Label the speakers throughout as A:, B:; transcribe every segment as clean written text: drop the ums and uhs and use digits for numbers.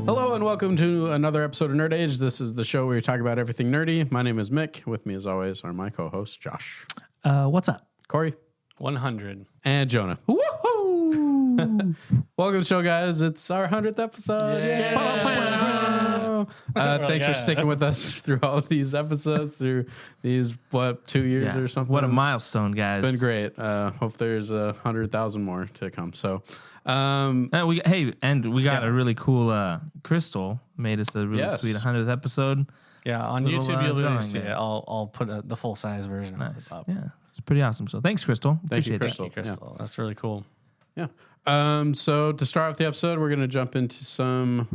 A: Hello and welcome to another episode of Nerd Age. This is the show where we talk about everything nerdy. My name is Mick. With me, as always, are my co-hosts Josh,
B: What's up?
A: Corey,
C: 100,
A: and Jonah.
B: Woohoo!
A: Welcome to the show, guys. It's our 100th episode.
C: Yeah.
A: Thanks for sticking with us through all of these episodes, through these 2 years or something.
D: What a milestone, guys!
A: It's been great. Hope there's 100,000 more to come. So.
D: We got a really cool crystal. Made us a really sweet 100th episode.
C: Yeah, on
D: Little,
C: YouTube you'll be able to
D: drawing
C: see it.
D: there.
C: I'll put the full size version
D: Nice.
C: up.
D: Yeah, it's pretty awesome. So thanks, Crystal.
A: Thank you,
D: Appreciate
A: Crystal.
C: Crystal. That's really cool.
A: Yeah. So to start off the episode, we're going to jump into some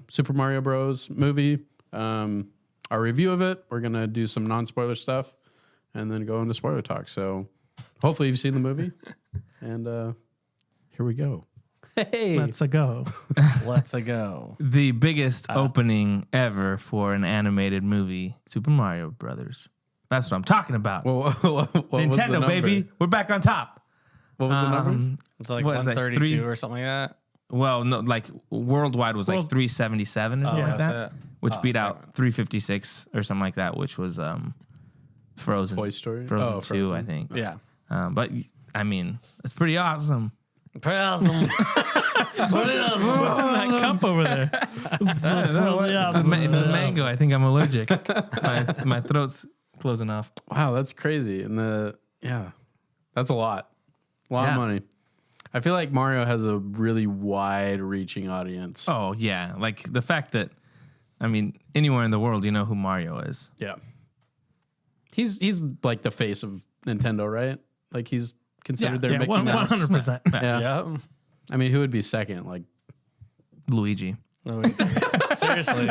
A: Super Mario Bros. Movie. Our review of it. We're going to do some non-spoiler stuff and then go into spoiler talk. So hopefully you've seen the movie. And here we go. Hey.
B: Let's go.
C: Let's go.
D: The biggest opening ever for an animated movie, Super Mario Brothers. That's what I'm talking about.
A: Well, what was the
D: Nintendo,
A: number?
D: baby. We're back on top.
A: What was the number?
C: It's like
D: What is that,
C: 132
D: 3?
C: or something like that.
D: Well, no, like worldwide was like 377 or something like
C: that's
D: that,
C: it.
D: which beat
C: sorry.
D: out 356 or something like that, which was Frozen.
A: Toy Story?
D: Frozen
A: Oh,
D: 2,
A: Frozen.
D: I think.
C: Yeah.
D: But I mean, it's pretty awesome.
C: Awesome.
B: What's in that cup over there?
D: It's the mango. I think I'm allergic. my throat's closing off.
A: Wow, that's crazy. And that's a lot. A lot of
D: Yeah.
A: money. I feel like Mario has a really wide-reaching audience.
D: Oh yeah, like the fact that, I mean, anywhere in the world, you know who Mario is.
A: Yeah. He's like the face of Nintendo, right? Like he's considered their Mickey Mouse.
B: 100%.
A: Yeah.
C: Yep.
A: I mean, who would be second? Like
D: Luigi.
C: Seriously.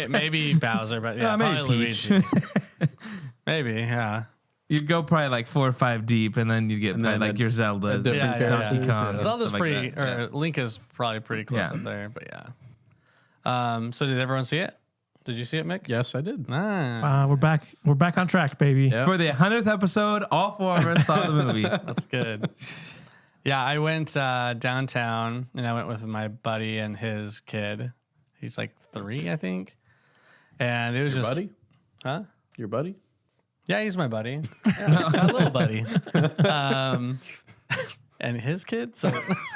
C: Maybe Bowser, but yeah,
D: maybe
C: probably
D: Peach.
C: Luigi. Maybe, yeah.
D: You'd go probably like 4 or 5 deep, and then you'd get
A: And
D: probably
A: then
D: like your Zeldas,
A: different
C: Yeah,
A: character.
D: Donkey Kong. and
C: Zelda's
D: stuff
C: pretty,
D: like that.
C: or Link is probably pretty close
D: Yeah.
C: up there, but yeah. So did everyone see it? Did you see it, Mick?
A: yes, I did.
C: Ah,
B: We're back. We're back on track, baby.
A: Yeah.
D: For the 100th episode, all 4 of us saw the movie.
C: that's good. Yeah, I went downtown, and I went with my buddy and his kid. He's like 3, I think. And it was
A: Your
C: just...
A: buddy?
C: Huh?
A: Your buddy?
C: Yeah, he's my buddy. Yeah, my little buddy. And his kid, so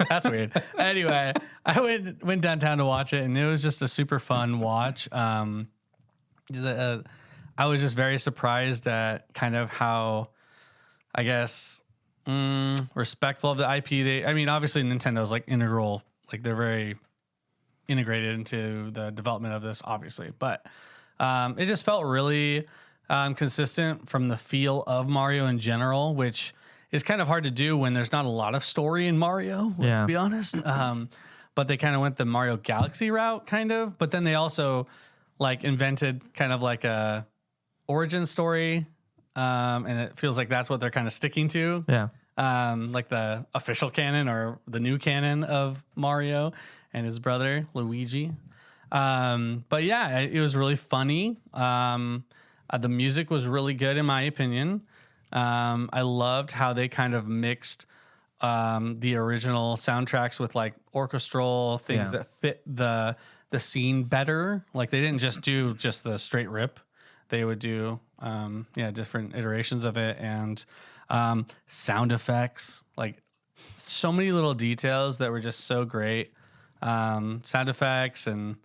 C: that's weird. Anyway, I went downtown to watch it, and it was just a super fun watch. I was just very surprised at kind of how, I guess, respectful of the IP. I mean, obviously Nintendo's like integral, like they're very integrated into the development of this, obviously, but it just felt really consistent from the feel of Mario in general, which is kind of hard to do when there's not a lot of story in Mario, let's be honest. But they kind of went the Mario Galaxy route, kind of. But then they also like invented kind of like a origin story, and it feels like that's what they're kind of sticking to.
D: Yeah.
C: Like the official canon or the new canon of Mario and his brother Luigi. But yeah, it was really funny. The music was really good in my opinion. I loved how they kind of mixed the original soundtracks with like orchestral things that fit the scene better. Like they didn't just do just the straight rip. They would do different iterations of it and sound effects, like so many little details that were just so great. Sound effects and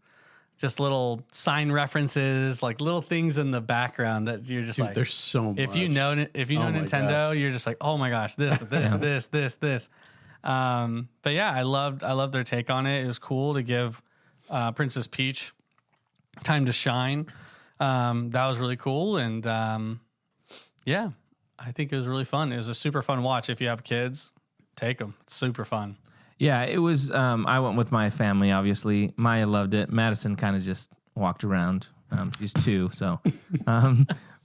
C: just little sign references, like little things in the background that you're just like,
A: There's so much.
C: if you know
A: Oh my
C: Nintendo,
A: gosh.
C: you're just like, oh my gosh, this. But yeah, I loved their take on it. It was cool to give Princess Peach time to shine. That was really cool, and yeah, I think it was really fun. It was a super fun watch. If you have kids, take them. It's super fun.
D: Yeah, it was. I went with my family, obviously. Maya loved it. Madison kind of just walked around. She's 2, so.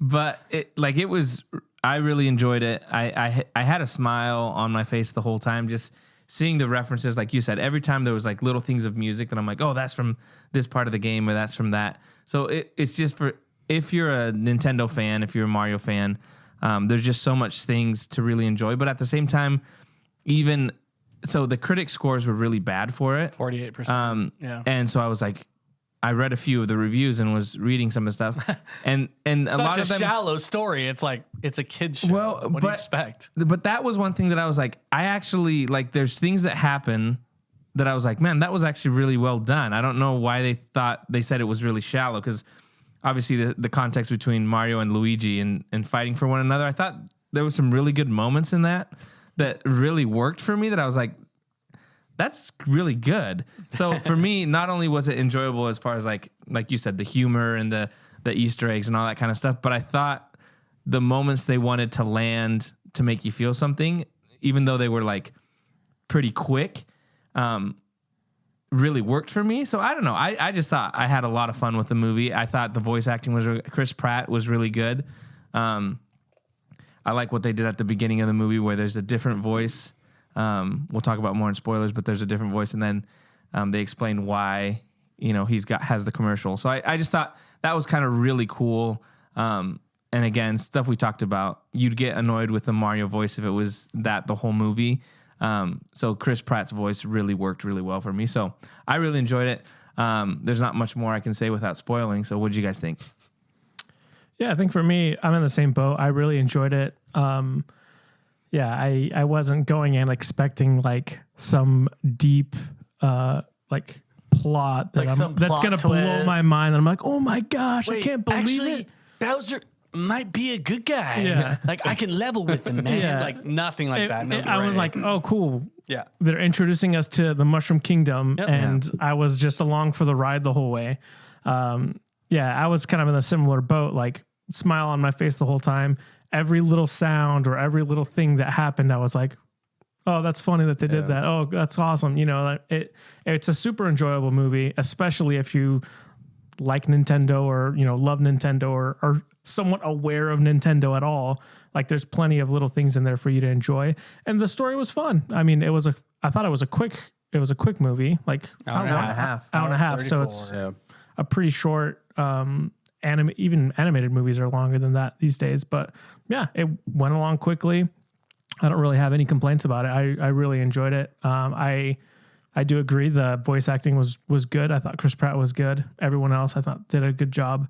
D: But it was. I really enjoyed it. I had a smile on my face the whole time, just seeing the references, like you said. Every time there was like little things of music that I'm like, oh, that's from this part of the game, or that's from that. So it's just for if you're a Nintendo fan, if you're a Mario fan, there's just so much things to really enjoy. But at the same time, even so the critic scores were really bad for it.
C: 48%. Yeah.
D: And so I was like, I read a few of the reviews and was reading some of the stuff, and a lot of them
C: shallow story. It's like it's a kid's show.
D: Well,
C: what do you expect?
D: But that was one thing that I was like, I actually like. There's things that happen that I was like, man, that was actually really well done. I don't know why they said it was really shallow, because obviously the context between Mario and Luigi and fighting for one another. I thought there was some really good moments in that really worked for me. That I was like, that's really good. So for me, not only was it enjoyable as far as like you said, the humor and the Easter eggs and all that kind of stuff, but I thought the moments they wanted to land to make you feel something, even though they were like pretty quick, really worked for me. So I don't know. I just thought I had a lot of fun with the movie. I thought the voice acting Chris Pratt was really good. I like what they did at the beginning of the movie where there's a different voice. We'll talk about more in spoilers, but there's a different voice, and then they explain why has the commercial. So I just thought that was kind of really cool. And again, stuff we talked about. You'd get annoyed with the Mario voice if it was that the whole movie. So Chris Pratt's voice really worked really well for me. So I really enjoyed it. There's not much more I can say without spoiling. So what did you guys think?
B: Yeah, I think for me, I'm in the same boat. I really enjoyed it. Yeah, I wasn't going in expecting like some deep like plot that
C: Like
B: that's gonna blow my mind. And I'm like, oh my gosh, I can't believe it.
C: Bowser might be a good guy.
B: Yeah.
C: Like I can level with him, man.
B: Yeah.
C: Like nothing like that. No
B: I was
C: gray.
B: like, oh, cool.
C: yeah.
B: They're introducing us to the Mushroom Kingdom,
C: Yep.
B: and I was just along for the ride the whole way. Yeah, I was kind of in a similar boat, like smile on my face the whole time. Every little sound or every little thing that happened, I was like, oh, that's funny that they did that. Oh, that's awesome. It's a super enjoyable movie, especially if you like Nintendo or, love Nintendo or are somewhat aware of Nintendo at all. Like there's plenty of little things in there for you to enjoy. And the story was fun. I mean, I thought it was a quick movie, like
D: Hour and a half.
B: Hour and a half. So it's a pretty short, even animated movies are longer than that these days, but yeah, it went along quickly. I don't really have any complaints about it. I really enjoyed it. I do agree the voice acting was good. I thought Chris Pratt was good. Everyone else I thought did a good job.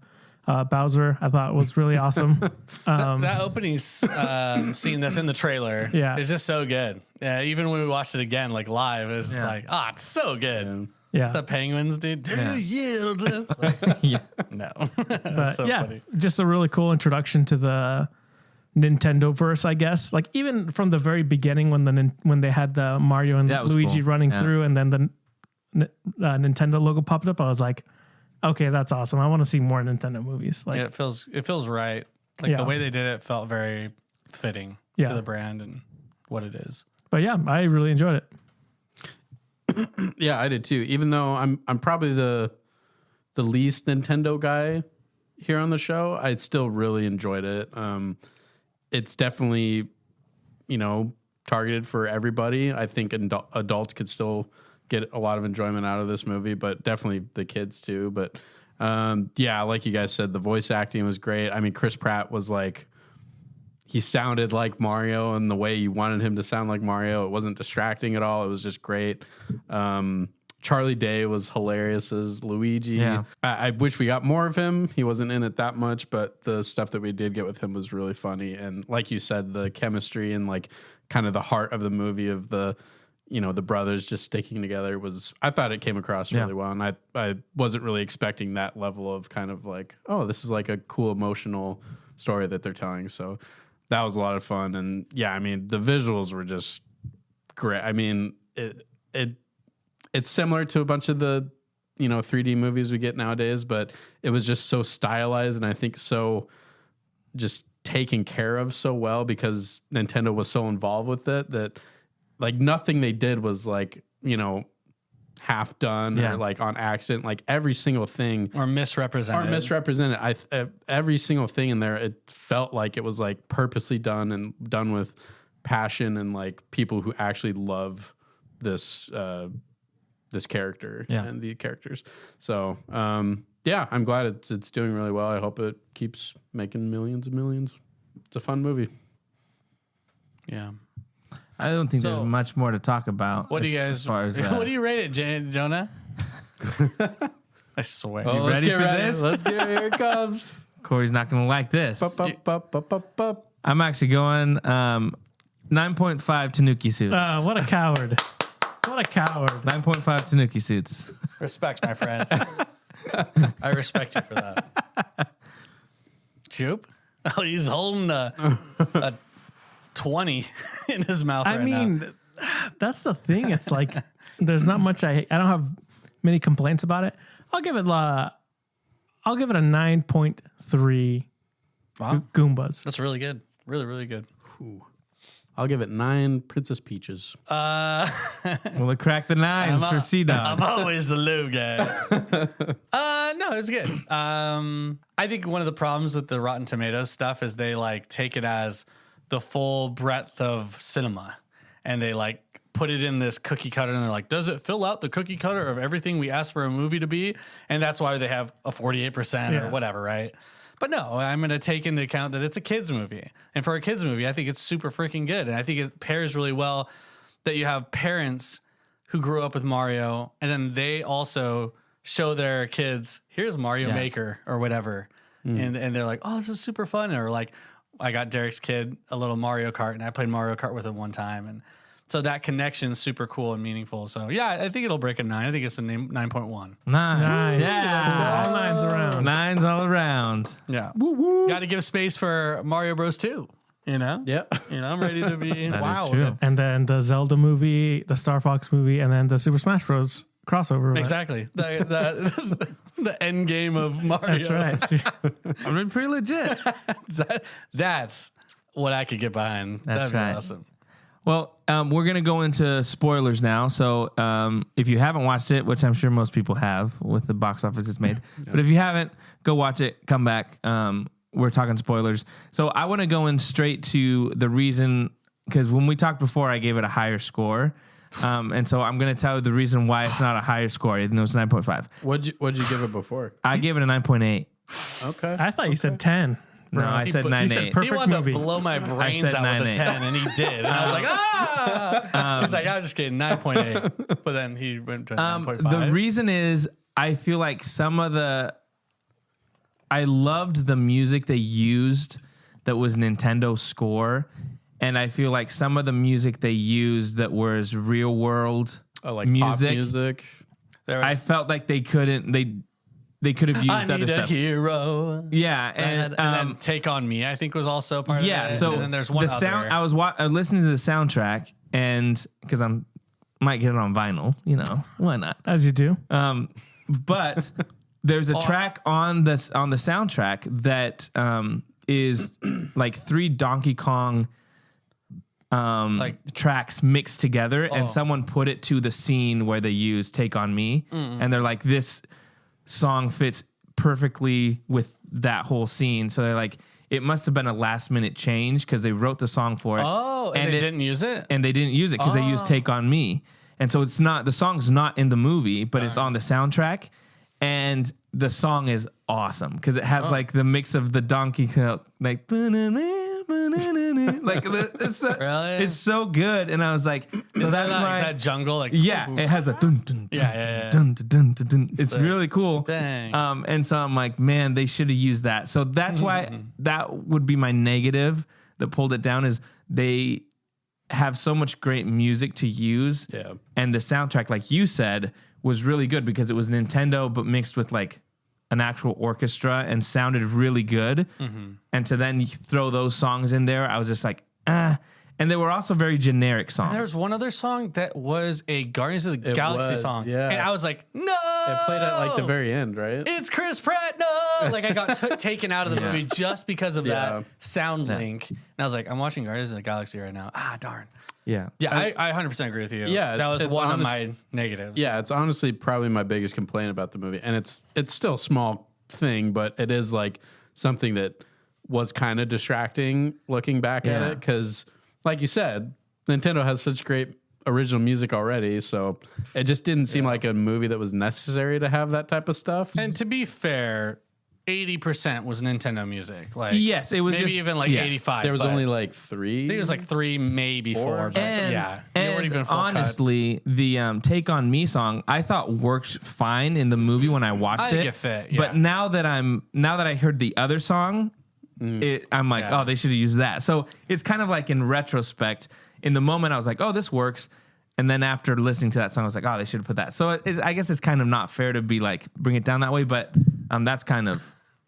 B: Bowser I thought was really awesome.
C: That opening scene that's in the trailer is just so good. Yeah, even when we watched it again, like live, it's just like, it's so good.
B: Yeah.
C: The penguins, dude.
D: Yeah.
C: No.
B: But
C: so funny.
B: just a really cool introduction to the Nintendo verse, I guess. Like even from the very beginning when they had the Mario and Luigi running through, and then the Nintendo logo popped up, I was like, okay, that's awesome. I want to see more Nintendo movies. Like
C: it feels right. Like the way they did it felt very fitting to the brand and what it is.
B: But yeah, I really enjoyed it.
A: Yeah, I did too. Even though I'm probably the least Nintendo guy here on the show, I still really enjoyed it. It's definitely, targeted for everybody. I think adults could still get a lot of enjoyment out of this movie, but definitely the kids too. But like you guys said, the voice acting was great. I mean, Chris Pratt was like, he sounded like Mario and the way you wanted him to sound like Mario. It wasn't distracting at all. It was just great. Charlie Day was hilarious as Luigi.
D: Yeah.
A: I wish we got more of him. He wasn't in it that much, but the stuff that we did get with him was really funny. And like you said, the chemistry and like kind of the heart of the movie of the brothers just sticking together I thought it came across really well. And I wasn't really expecting that level of kind of like, oh, this is like a cool emotional story that they're telling. So that was a lot of fun. And yeah, I mean, the visuals were just great. I mean, it's similar to a bunch of the, 3D movies we get nowadays, but it was just so stylized and I think so just taken care of so well because Nintendo was so involved with it that like nothing they did was like, half done or like on accident. Like every single thing
C: Or misrepresented.
A: Every single thing in there, it felt like it was like purposely done and done with passion and like people who actually love this character and the characters. So I'm glad it's doing really well. I hope it keeps making millions and millions. It's a fun movie.
C: Yeah.
D: I don't think
C: So-
D: there's much more to talk about.
C: What do you
D: as
C: guys?
D: far as that.
C: What do you rate it, Jonah? I swear.
A: Oh,
D: ready for this?
A: Let's get here it comes.
D: Corey's not going to like this.
A: Bup, bup, bup, bup, bup, bup.
D: I'm actually going 9.5 Tanuki suits.
B: What a coward. What a coward.
D: 9.5 Tanuki suits.
C: Respect, my friend. I respect you for that. Choop? Oh, he's holding a 20 in his mouth
B: I
C: right now.
B: mean, that's the thing. It's like there's not much I don't have many complaints about it. I'll give it a 9.3
C: Wow.
B: Goombas.
C: That's really good. Really, really good.
A: I'll give it 9 Princess Peaches.
D: Well, it cracked the nines for C-Dog.
C: I'm always the low guy. No, it's good. I think one of the problems with the Rotten Tomatoes stuff is they like take it as the full breadth of cinema, and they like put it in this cookie cutter, and they're like, does it fill out the cookie cutter of everything we asked for a movie to be? And that's why they have a 48% or whatever, right? But no, I'm going to take into account that it's a kids movie. And for a kids movie, I think it's super freaking good. And I think it pairs really well that you have parents who grew up with Mario, and then they also show their kids, here's Mario Maker or whatever. And they're like, oh, this is super fun. Or like, I got Derek's kid a little Mario Kart, and I played Mario Kart with him one time. And so that connection is super cool and meaningful. So yeah, I think it'll break a 9. I think it's a 9.1.
B: Nice.
D: Yeah.
B: All nines around.
D: Nines all around.
C: Yeah. Got to give space for Mario Bros. 2. You know?
A: Yep.
C: You know, I'm ready to be
D: That
C: wow.
D: is true.
B: And then the Zelda movie, the Star Fox movie, and then the Super Smash Bros. Crossover.
C: Exactly. The end game of Mario.
B: That's right.
D: I mean, pretty legit.
C: That's what I could get behind.
D: That's
C: That'd be
D: right.
C: awesome.
D: Well, we're going to go into spoilers now. So if you haven't watched it, which I'm sure most people have with the box office it's made, but if you haven't, go watch it, come back. We're talking spoilers. So I want to go in straight to the reason, because when we talked before, I gave it a higher score. And so I'm going to tell you the reason why it's not a higher score, even though it's 9.5.
A: What'd you give it before?
D: I gave it a 9.8.
A: Okay.
B: I thought you said 10.
D: No, I said
B: You said
D: 9.8.
B: perfect
C: He wanted
B: movie.
C: to blow my brains
D: said
C: out with a
D: 9.8.
C: 10, and he did. And I was like, He's like, I was just kidding, 9.8. But then he went to 9.5.
D: The reason is I feel like I loved the music they used that was Nintendo score. And I feel like some of the music they used that was real world
A: Like
D: music,
A: pop music.
C: There was,
D: I felt like they could have used
C: I
D: other
C: need a
D: stuff.
C: hero.
D: Yeah,
C: And then Take On Me, I think, was also part of it.
D: so
C: and then there's one
D: the
C: other.
D: sound. I was listening to the soundtrack, and because might get it on vinyl, why not?
B: As you do.
D: But there's a track on the soundtrack that is like 3 Donkey Kong tracks mixed together, and someone put it to the scene where they use Take On Me, and they're like, this song fits perfectly with that whole scene. So they're like, it must have been a last minute change because they wrote the song for it.
C: Oh, and they didn't use it?
D: And they didn't use it because they used Take On Me. And so the song's not in the movie, but it's on the soundtrack. And the song is awesome because it has like the mix of the Donkey Kong, like, it's so good. And I was like, so that's why
C: that jungle, like,
D: it has a dun dun dun
C: Yeah.
D: dun dun dun dun dun. It's really cool.
C: Dang.
D: And so I'm like, man, they should have used that. So that's why that would be my negative that pulled it down, is they have so much great music to use.
A: Yeah.
D: And the soundtrack, like you said, was really good because it was Nintendo, but mixed with like an actual orchestra and sounded really good. And to then throw those songs in there, I was just like, ah. And they were also very generic songs.
C: There's one other song that was a Guardians of the Galaxy
A: was,
C: song.
A: yeah.
C: And I was no!
A: It played at like the very end, right?
C: It's Chris Pratt, no! Like I got taken out of the movie just because of
A: Yeah.
C: that sound link. And I was like, I'm watching Guardians of the Galaxy right now. Ah, darn.
D: Yeah.
C: Yeah, I 100% agree with you.
A: Yeah,
C: that was
A: it's
C: one
A: honest-
C: of my negatives.
A: Yeah, it's honestly probably my biggest complaint about the movie. And it's still a small thing, but it is like something that was kind of distracting looking back at
D: Yeah.
A: it. Because like you said, Nintendo has such great original music already. So it just didn't seem like a movie that was necessary to have that type of stuff.
C: And to be fair, 80% was Nintendo music. Like
D: Yes, it was
C: maybe
D: just-
C: even like
D: yeah.
C: 85.
A: There was
C: but
A: only like 3.
C: I think it was like 3, maybe 4. But yeah, they weren't
D: And
C: even full
D: honestly, the "Take on Me" song I thought worked fine in the movie when I watched
C: I
D: it.
C: think it fit,
D: But
C: yeah.
D: now that I heard the other song, I'm like,
C: Yeah.
D: oh, they should have used that. So it's kind of like in retrospect. In the moment, I was like, oh, this works. And then after listening to that song, I was like, oh, they should have put that. So I guess it's kind of not fair to be like bring it down that way, but that's kind of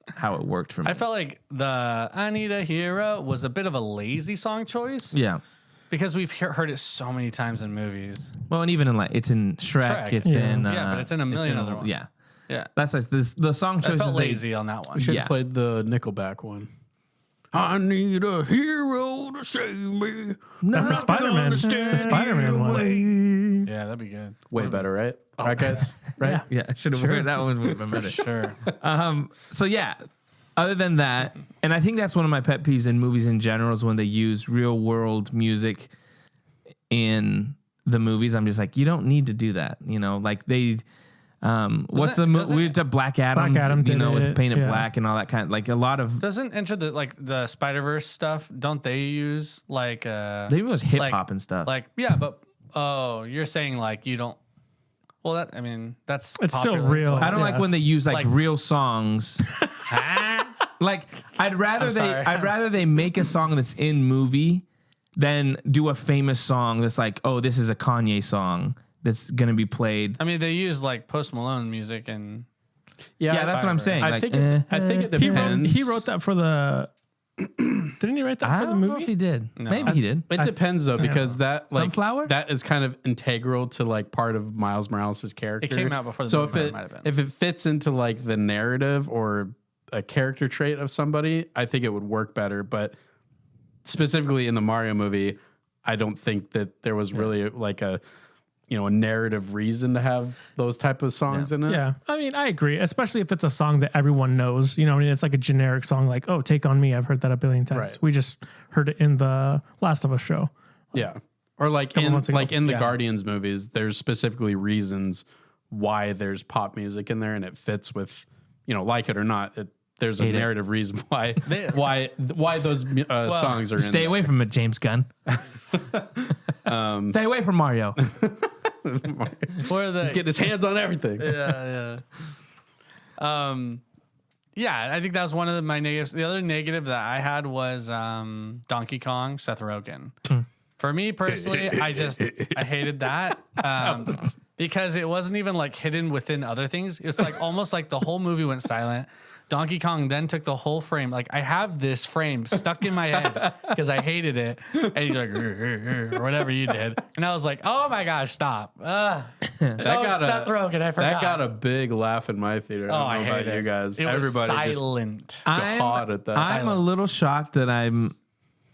D: how it worked for me.
C: I felt like the "I Need a Hero" was a bit of a lazy song choice.
D: Yeah.
C: Because we've heard it so many times in movies.
D: Well, and even in it's in Shrek.
C: Shrek.
D: It's
B: Yeah.
D: in
C: Yeah, but it's in a million other ones.
D: Yeah,
C: Yeah,
D: that's like the song
C: I
D: choices.
C: felt
D: they-
C: lazy on that one.
A: We should
D: Yeah.
A: have played the Nickelback one. I need a hero to save me.
B: That's the Spider-Man. The Spider-Man one.
C: Yeah, that'd be good.
A: Way better, right? Right, guys? Right?
D: Yeah, I should have heard that one would have been better.
C: Sure.
D: So yeah, other than that, and I think that's one of my pet peeves in movies in general is when they use real world music in the movies. I'm just like, you don't need to do that. You know, like they. What's the movie? We did Black Adam.
B: Black Adam
D: you
B: did
D: know, with
B: it,
D: Painted
B: yeah.
D: Black and all that kind. Like a lot of.
C: Doesn't Enter the Spider-Verse stuff? Don't they use like
D: They was hip hop and stuff.
C: Like yeah, but you're saying like you don't. Well, that's
B: It's still
C: popular.
B: real.
D: I don't
B: Yeah.
D: like when they use like
C: Like-
D: real songs. Like I'd rather they make a song that's in movie than do a famous song that's like, oh, this is a Kanye song that's gonna be played.
C: I mean, they use like Post Malone music and
D: Yeah, that's what I'm saying.
A: I
D: Like,
A: think it
B: He
A: depends.
B: wrote that for the. Didn't he write that
D: I
B: for the
D: don't know
B: movie?
D: if he did.
C: No.
D: Maybe he did.
A: It depends though, because that like
D: Sunflower?
A: that is kind of integral to like part of Miles Morales' character.
C: It came out before the
A: so
C: movie,
A: if
C: it
A: it
C: might have been.
A: if it fits into like the narrative or a character trait of somebody, I think it would work better. But specifically in the Mario movie, I don't think that there was really like a narrative reason to have those type of songs in it.
B: Yeah, I mean, I agree, especially if it's a song that everyone knows. You know, I mean, it's like a generic song, like "Oh, Take on Me." I've heard that a billion times.
A: Right.
B: We just heard it in the Last of Us show.
A: Yeah. Or like
B: months ago.
A: in the
B: Yeah.
A: Guardians movies, there's specifically reasons why there's pop music in there, and it fits with, like it or not, there's a
D: Hate it.
A: narrative reason why those songs are in
D: Stay
A: there.
D: away from it, James Gunn. Stay away from Mario.
C: or the
A: He's getting his hands on everything.
C: yeah. Yeah, I think that was one of my negatives. The other negative that I had was Donkey Kong, Seth Rogen. For me personally, I hated that because it wasn't even like hidden within other things. It's like almost like the whole movie went silent. Donkey Kong then took the whole frame. Like I have this frame stuck in my head because I hated it. And he's like, or whatever you did. And I was like, oh my gosh, stop.
A: That got
C: Seth Rogen, I forgot.
A: That got a big laugh in my theater.
C: Oh,
A: I
C: I
A: don't know
C: hate
A: about
C: it.
A: you guys.
C: It was
A: Everybody
C: silent.
A: hot at that.
D: I'm a little shocked that I'm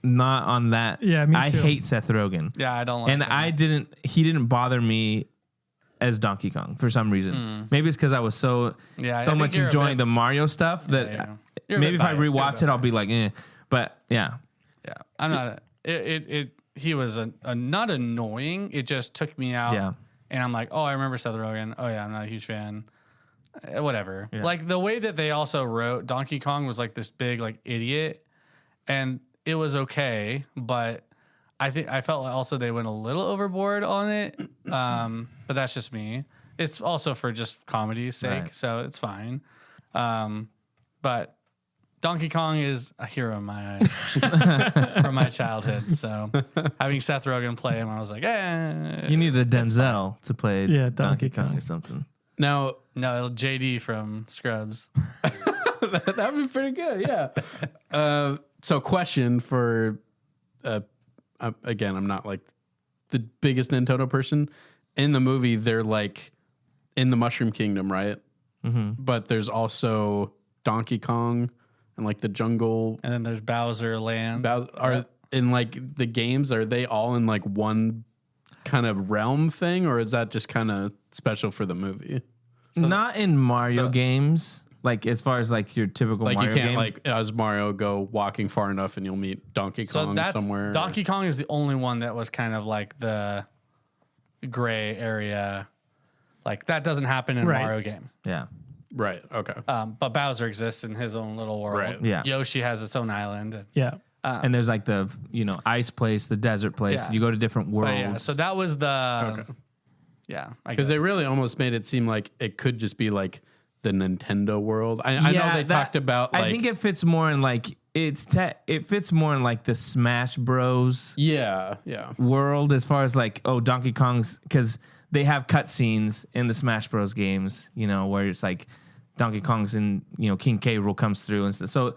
D: not on that.
B: Yeah, me
D: I
B: too.
D: hate Seth Rogen.
C: Yeah, I don't like
D: And
C: him.
D: he didn't bother me as Donkey Kong for some reason. Maybe it's because I was so
C: Yeah, I
D: so
C: think
D: much
C: you're a
D: enjoying
C: bit-
D: the Mario stuff that
C: yeah. You're a
D: maybe
C: bit
D: if I
C: biased. You're a
D: rewatch
C: bit
D: it, I'll be like, eh. But yeah,
C: Yeah, I'm not. He was a not annoying. It just took me out.
D: Yeah.
C: And I'm like, oh, I remember Seth Rogen. Oh yeah, I'm not a huge fan. Whatever. Like the way that they also wrote Donkey Kong was like this big like idiot, and it was okay, but I felt like also they went a little overboard on it. But that's just me. It's also for just comedy's sake,
D: Right.
C: so it's fine. But Donkey Kong is a hero in my eyes from my childhood. So having Seth Rogen play him, I was like,
D: you need a Denzel to play
B: Yeah,
D: Donkey
B: Donkey
D: Kong
B: Kong.
D: or something.
A: Now,
C: no, JD from Scrubs.
A: that would be pretty good, yeah. So question for, again, I'm not like the biggest Nintendo person. In the movie, they're like in the Mushroom Kingdom, right? Mm-hmm. But there's also Donkey Kong and like the jungle.
C: And then there's Bowser Land.
A: Are in like the games, are they all in like one kind of realm thing, or is that just kind of special for the movie?
D: Not in Mario games. Like as far as like your typical
A: Like
D: Mario
A: you can't
D: game.
A: like as Mario go walking far enough and you'll meet Donkey
C: So
A: Kong
C: that's
A: somewhere.
C: Donkey Kong is the only one that was kind of like the gray area. Like that doesn't happen in a
B: Right.
C: Mario game.
D: Yeah.
A: Right. Okay.
C: But Bowser exists in his own little world.
A: Right.
D: Yeah.
C: Yoshi has its own island. And,
B: Yeah.
D: And there's like the ice place, the desert place.
C: Yeah.
D: You go to different worlds.
C: but yeah, so that was the
A: Okay.
C: yeah. I
A: Because
C: guess.
A: they really almost made it seem like it could just be like the Nintendo world. I know they talked about. Like,
D: I think it fits more in like it fits more in like the Smash Bros.
A: Yeah.
D: world as far as like Donkey Kong's, because they have cutscenes in the Smash Bros games, where it's like Donkey Kong's and King K. Rool comes through and stuff. So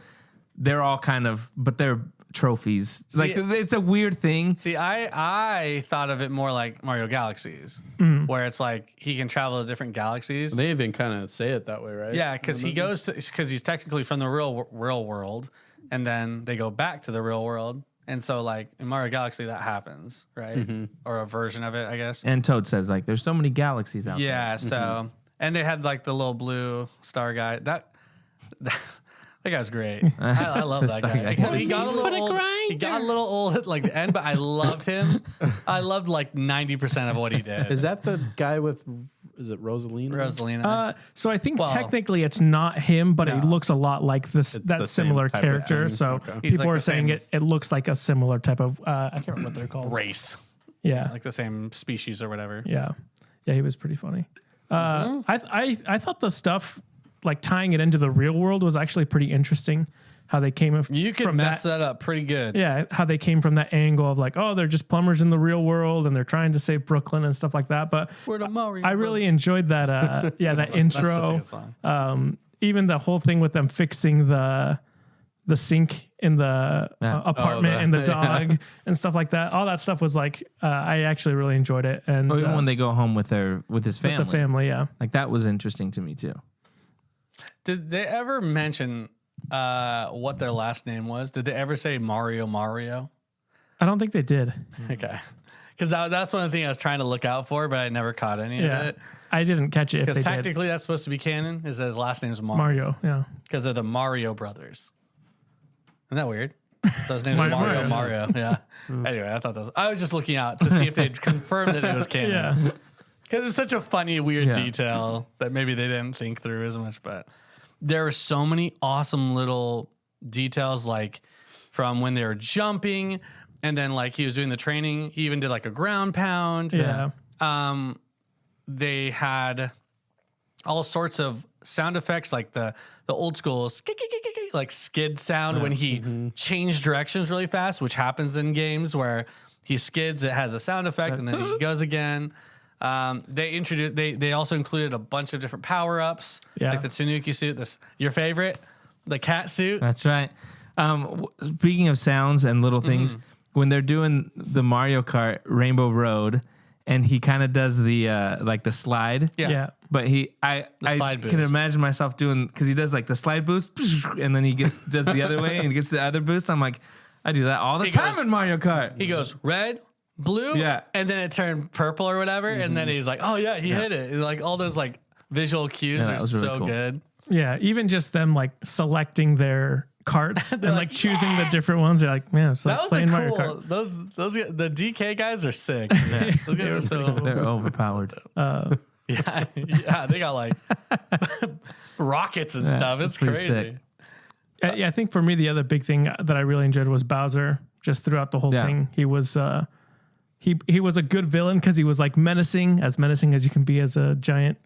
D: they're all kind of, but they're trophies. It's like it's a weird thing.
C: See, I thought of it more like Mario Galaxies, where it's like he can travel to different galaxies.
A: They even kind of say it that way, right?
C: Yeah, because he's technically from the real world, and then they go back to the real world, and so like in Mario Galaxy that happens, right? Or a version of it, I guess.
D: And Toad says like there's so many galaxies out there.
C: Yeah, so and they had like the little blue star guy. That guy's great. I love that
D: Star
C: guy.
D: guy.
C: Except he got a little old. He got a little old at like the end, but I loved him. I loved like 90% of what he did.
A: Is that the guy with? Is it Rosalina?
C: Rosalina?
B: So I think
C: Well,
B: technically it's not him, but
C: no.
B: it looks a lot like this
A: the
B: that
A: same
B: similar
A: type of
B: character.
A: thing.
B: So
A: Okay.
C: He's
B: people
C: like
B: are
C: the
B: saying
C: same-
B: it looks like a similar type of I can't remember what they're called.
C: Race,
B: Yeah.
C: like the same species or whatever.
B: Yeah. Yeah, he was pretty funny. I thought the stuff like tying it into the real world was actually pretty interesting. How they came
C: You could
B: from
C: mess
B: that.
C: that up pretty good.
B: Yeah, how they came from that angle of like, oh, they're just plumbers in the real world and they're trying to save Brooklyn and stuff like that. But
C: We're the Mario
B: I really enjoyed that. That
C: That's such a
B: intro.
C: good song.
B: Even the whole thing with them fixing the sink in the apartment and the dog and stuff like that. All that stuff was like I actually really enjoyed it. And
D: Even when they go home with his family.
B: with the family, yeah.
D: Like that was interesting to me too.
C: Did they ever mention what their last name was? Did they ever say Mario?
B: I don't think they did.
C: Okay. Because that's one of the things I was trying to look out for, but I never caught any of
B: Yeah,
C: it.
B: I didn't catch it. If
C: Because
B: they did.
C: technically that's supposed to be canon, is that his last name's Mario.
B: Mario, yeah.
C: Because they're the Mario brothers. Isn't that weird? Those names are
B: Mario.
C: Mario. Yeah. Anyway, I was just looking out to see if they'd confirmed that it was canon.
B: Yeah.
C: Because it's such a funny, weird
D: Yeah.
C: detail that maybe they didn't think through as much. But there were so many awesome little details, like from when they were jumping, and then like he was doing the training. He even did like a ground pound.
B: Yeah.
C: They had all sorts of sound effects, like the old school like skid sound when he changed directions really fast, which happens in games where he skids. It has a sound effect, and then he goes again. They also included a bunch of different power ups,
B: Yeah.
C: like the Tanuki suit. Your favorite, the cat suit.
D: That's right. Speaking of sounds and little things, when they're doing the Mario Kart Rainbow Road, and he kind of does the like the slide.
B: Yeah.
D: But I
C: slide
D: can
C: boost.
D: imagine myself doing, because he does like the slide boost, and then he does the other way and gets the other boost. I'm like, I do that all the
C: He
D: time
C: goes-
D: in Mario Kart.
C: He goes red, blue,
D: Yeah.
C: and then it turned purple or whatever, and then he's like, "Oh yeah, he hit it!" And like all those like visual cues
D: Yeah,
C: are
D: that was really
C: so
D: cool.
C: good.
B: Yeah. Even just them like selecting their carts and like choosing the different ones. They're like, man, it's like
C: That was
B: playing
C: a
B: Mario
C: cool.
B: Kart.
C: Those the DK guys are sick. Man. Those guys are so
D: They're overpowered.
C: yeah. They got like rockets and stuff. It's
D: pretty
C: crazy.
D: sick.
B: Yeah, I think for me the other big thing that I really enjoyed was Bowser. Just throughout the whole
D: Yeah.
B: thing, he was he was a good villain because he was like menacing as you can be as a giant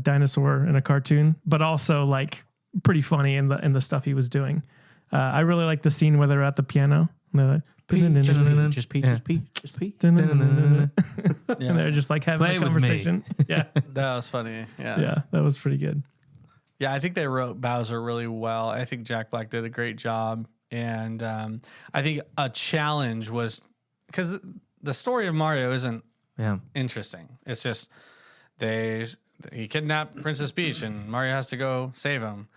B: dinosaur in a cartoon, but also like pretty funny in the stuff he was doing. I really like the scene where they're at the piano. And they're like, and they're just like having
D: Play
B: a
D: with me.
B: conversation. Yeah,
C: That was funny.
B: yeah, that was pretty good.
C: Yeah, I think they wrote Bowser really well. I think Jack Black did a great job. And I think a challenge was because the story of Mario isn't
D: Yeah.
C: interesting. It's just he kidnapped Princess Peach and Mario has to go save him.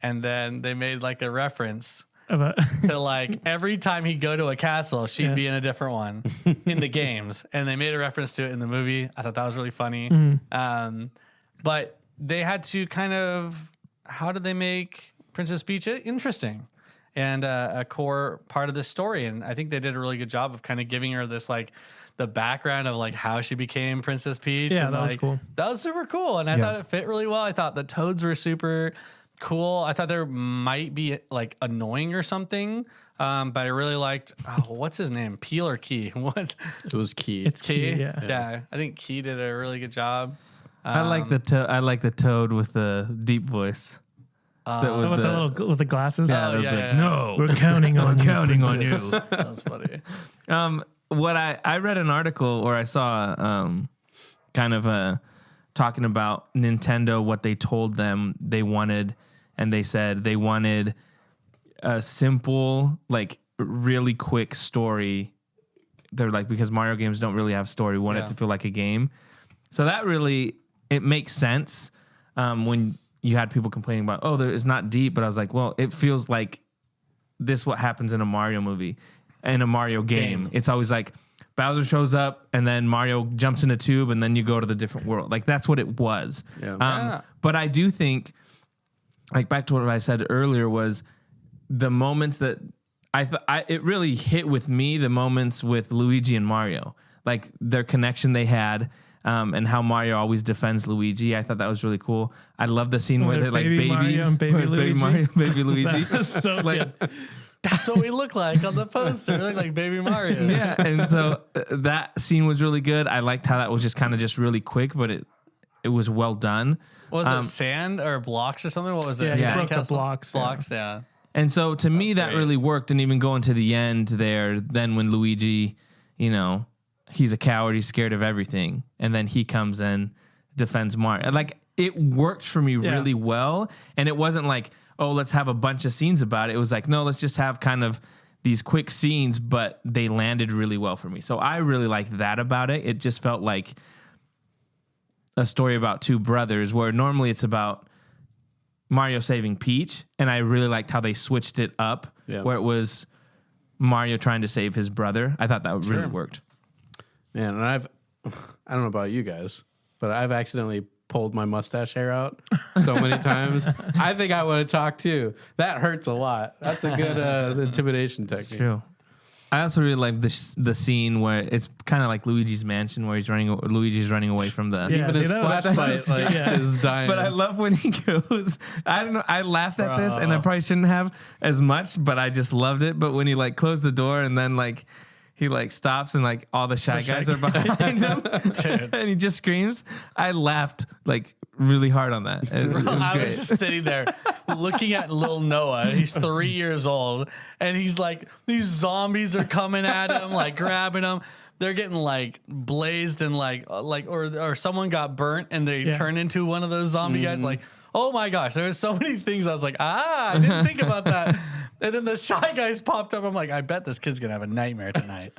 C: And then they made like a reference to like every time he'd go to a castle, she'd be in a different one in the games. And they made a reference to it in the movie. I thought that was really funny. But they had to kind of, how did they make Princess Peach interesting? and a core part of this story. And I think they did a really good job of kind of giving her this like the background of like how she became Princess Peach.
B: Yeah,
C: and,
B: that was
C: like,
B: cool.
C: That was super cool, and I thought it fit really well. I thought the toads were super cool. I thought there might be like annoying or something, but I really liked. Oh, what's his name? Peel or Key? What?
A: It was Key.
B: It's
C: Key.
B: key. Yeah.
C: I think Key did a really good job.
D: I like the toad with the deep voice.
B: With the glasses.
D: No,
B: We're counting on you.
D: counting on you.
C: That was funny.
D: What I read an article or I saw kind of talking about Nintendo, what they told them they wanted, and they said they wanted a simple, like really quick story. They're like, because Mario games don't really have story, we want it to feel like a game. So that really, it makes sense when you had people complaining about, oh, it's not deep, but I was like, well, it feels like this what happens in a Mario movie. In a Mario game. It's always like Bowser shows up and then Mario jumps in a tube and then you go to the different world. Like that's what it was.
A: Yeah.
D: But I do think, like back to what I said earlier, was the moments that it really hit with me, the moments with Luigi and Mario, like their connection they had. And how Mario always defends Luigi. I thought that was really cool. I love the scene where they're like babies.
B: Mario and baby Luigi.
D: Baby Mario, baby Luigi.
B: That was so good.
C: That's what we look like on the poster. We look like Baby Mario.
D: Yeah, and so that scene was really good. I liked how that was just kind of just really quick, but it was well done.
C: What was it, sand or blocks or something? What was it?
B: Yeah, he broke the
C: Sandcastle?
B: blocks.
C: Blocks, yeah.
D: And so to me, that
C: great.
D: really worked. And even going to the end there, then when Luigi, he's a coward, he's scared of everything, and then he comes in, defends Mario. Like it worked for me really well, and it wasn't like, oh, let's have a bunch of scenes about it. It was like, no, let's just have kind of these quick scenes, but they landed really well for me. So I really liked that about it. It just felt like a story about two brothers, where normally it's about Mario saving Peach, and I really liked how they switched it up, where it was Mario trying to save his brother. I thought that really worked.
A: Man, and I don't know about you guys, but I've accidentally pulled my mustache hair out so many times. I think I want to talk too. That hurts a lot. That's a good intimidation technique.
D: It's true. I also really like the scene where it's kind of like Luigi's Mansion, where Luigi's running away from the.
B: Yeah,
A: Even his flashlight is dying.
D: But I love when he goes. I don't know. I laughed at this, and I probably shouldn't have as much, but I just loved it. But when he like closed the door and then like. He like stops and like all the shy guys are behind him and he just screams. I laughed like really hard on that. It was
C: I
D: great.
C: was just sitting there looking at little Noah. He's 3 years old and he's like, these zombies are coming at him, like grabbing him. They're getting like blazed and or someone got burnt and they turn into one of those zombie guys. Like, oh my gosh, there were so many things. I was like, I didn't think about that. And then the Shy Guys popped up. I'm like, I bet this kid's gonna have a nightmare tonight,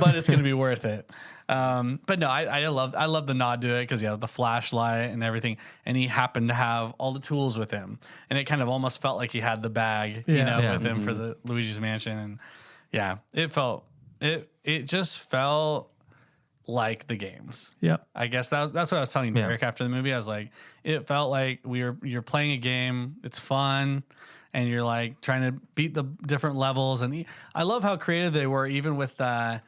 C: but it's gonna be worth it. But no, I love the nod to it because the flashlight and everything, and he happened to have all the tools with him, and it kind of almost felt like he had the bag, with him for the Luigi's Mansion, and it just felt like the games.
B: Yep.
C: I guess that's what I was telling Derek after the movie. I was like, it felt like you're playing a game. It's fun. And you're like trying to beat the different levels. And I love how creative they were, even with the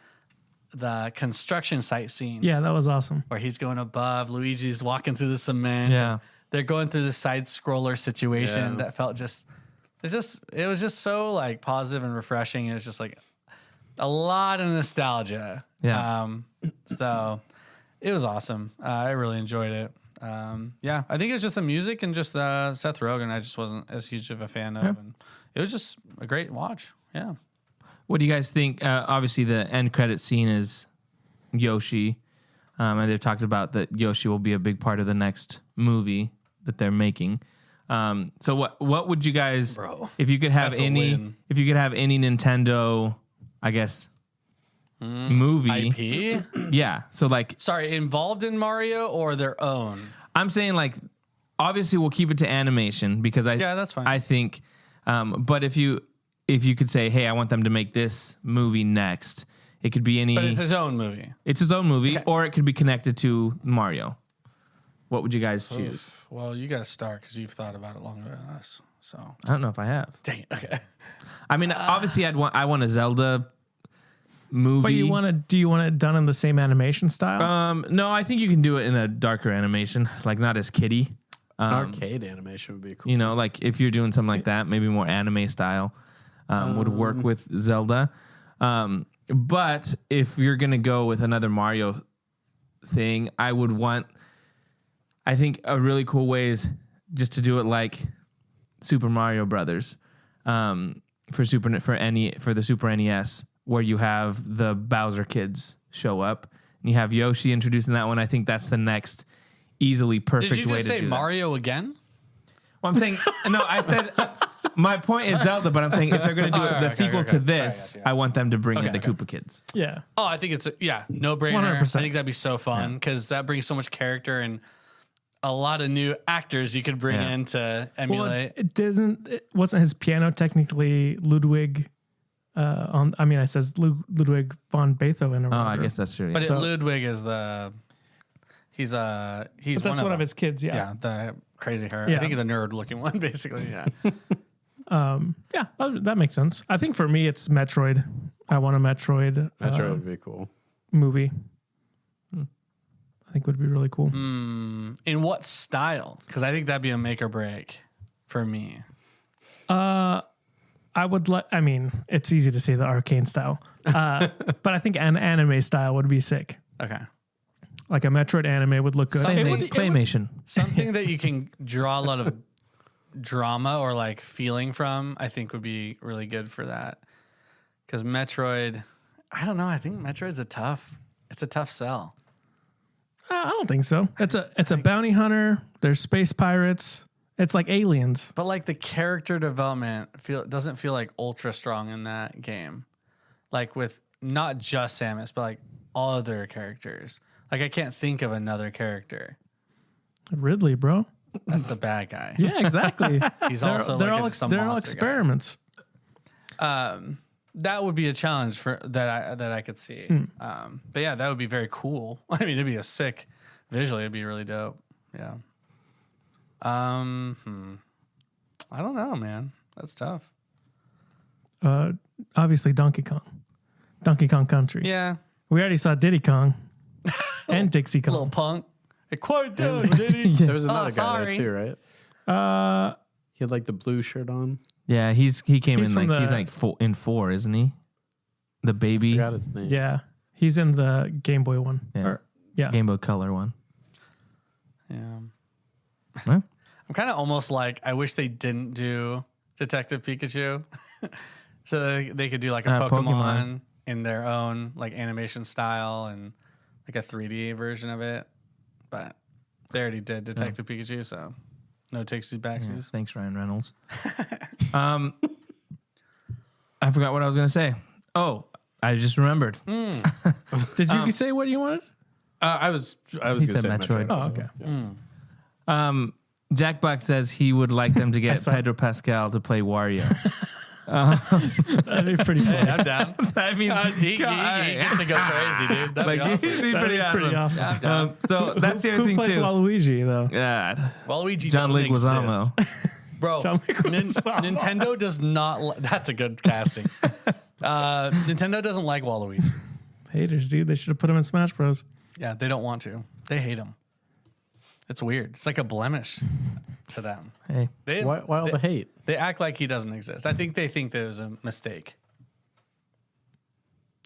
C: construction site scene.
B: Yeah, that was awesome.
C: Where he's going above, Luigi's walking through the cement.
D: Yeah.
C: They're going through the side scroller situation that felt it was just so like positive and refreshing. It was just like a lot of nostalgia.
D: Yeah.
C: So it was awesome. I really enjoyed it. I think it was just the music and just Seth Rogen. I just wasn't as huge of a fan of, and it was just a great watch. Yeah.
D: What do you guys think? Obviously, the end credit scene is Yoshi, and they've talked about that Yoshi will be a big part of the next movie that they're making. So what would you guys, if you could have any Nintendo, I guess, movie
C: IP?
D: Yeah. So like,
C: Sorry, involved in Mario or their own?
D: I'm saying like, obviously we'll keep it to animation because
C: that's fine.
D: I think, but if you could say, hey, I want them to make this movie next, it could be any.
C: But it's his own movie.
D: It's his own movie, or it could be connected to Mario. What would you guys choose?
C: Oof. Well, you got to start because you've thought about it longer than us. So
D: I don't know if I have.
C: dang it. Okay.
D: I mean, obviously, I want a Zelda movie.
B: But do you want it done in the same animation style?
D: No, I think you can do it in a darker animation, like not as kiddie.
A: An arcade animation would be cool.
D: You know, like if you're doing something like that, maybe more anime style would work with Zelda. But if you're gonna go with another Mario thing, I think a really cool way is just to do it like Super Mario Brothers for the Super NES, where you have the Bowser kids show up and you have Yoshi introduced in that one. I think that's the next easily perfect way to do that.
C: Did you just say Mario again?
D: Well, I'm saying no. I said my point is Zelda, but I'm saying if they're going to do the sequel to this, I want them to bring in the Koopa kids.
B: Yeah.
C: Oh, I think it's no brainer.
B: 100%.
C: I think that'd be so fun because that brings so much character and a lot of new actors you could bring in to emulate.
B: Well, it wasn't his piano technically Ludwig I says Ludwig von Beethoven or whatever.
D: I guess that's true.
C: But Ludwig is he's
B: but that's one of his kids,
C: Yeah, the crazy hair.
B: Yeah.
C: I think the nerd looking one, basically. Yeah.
B: That makes sense. I think for me it's Metroid. I want a Metroid
A: would be cool.
B: movie. I think would be really cool.
C: In what style? Because I think that'd be a make or break for me.
B: I would it's easy to say the arcane style. But I think an anime style would be sick.
C: Okay.
B: Like a Metroid anime would look good.
D: Claymation.
C: Something that you can draw a lot of drama or like feeling from, I think would be really good for that. Because Metroid, I don't know. I think Metroid's a tough sell.
B: I don't think so. It's a bounty hunter. There's space pirates. It's like Aliens.
C: But like the character development doesn't feel like ultra strong in that game. Like with not just Samus, but like all other characters. Like I can't think of another character.
B: Ridley, bro.
C: That's the bad guy.
B: Yeah, exactly.
C: He's
B: they're
C: also
B: they're
C: like
B: all,
C: some
B: they're all
C: monster
B: experiments.
C: guy. That would be a challenge for that I could see. But yeah, that would be very cool. I mean, it'd be a sick visually. It'd be really dope. Yeah. I don't know, man. That's tough.
B: Obviously Donkey Kong Country.
C: Yeah.
B: We already saw Diddy Kong and Dixie Kong.
C: Little punk. Hey, quiet down, Diddy.
A: There was another guy there too, right? He had like the blue shirt on.
D: Yeah, he came
B: He's
D: in
B: from
D: like he's like in 4, isn't he? The baby.
A: I forgot his name.
B: Yeah, he's in the Game Boy one.
D: Yeah. Game Boy Color one.
C: Yeah.
D: Huh?
C: I'm kind of almost like I wish they didn't do Detective Pikachu, so they could do like a Pokemon in their own like animation style and like a 3D version of it. But they already did Detective Pikachu, so no takesies backsies.
D: Yeah, thanks, Ryan Reynolds. I forgot what I was gonna say. Oh, I just remembered.
B: Did you say what you wanted?
A: I was
D: He
A: gonna
D: said
A: say
D: Metroid.
B: Oh, okay.
A: Yeah.
D: Jack Black says he would like them to get Pedro Pascal to play Wario.
B: That'd be pretty funny.
C: Hey, I'm down.
D: I mean,
C: he gets to go crazy, dude. That'd
D: like
C: be awesome.
D: he'd be
B: That'd be pretty awesome.
C: Yeah, I'm down.
D: So that's the other
B: Who
D: thing
B: plays
D: too.
B: Waluigi though?
D: God,
C: Waluigi
D: John
C: doesn't
D: Leguizamo.
C: exist. Bro,
B: John Leguizamo.
C: Nintendo does not. That's a good casting. Nintendo doesn't like Waluigi.
B: Haters, dude. They should have put him in Smash Bros.
C: Yeah, they don't want to. They hate him. It's weird. It's like a blemish to them.
D: Hey,
A: Why all the hate?
C: They act like he doesn't exist. I think they think there was a mistake.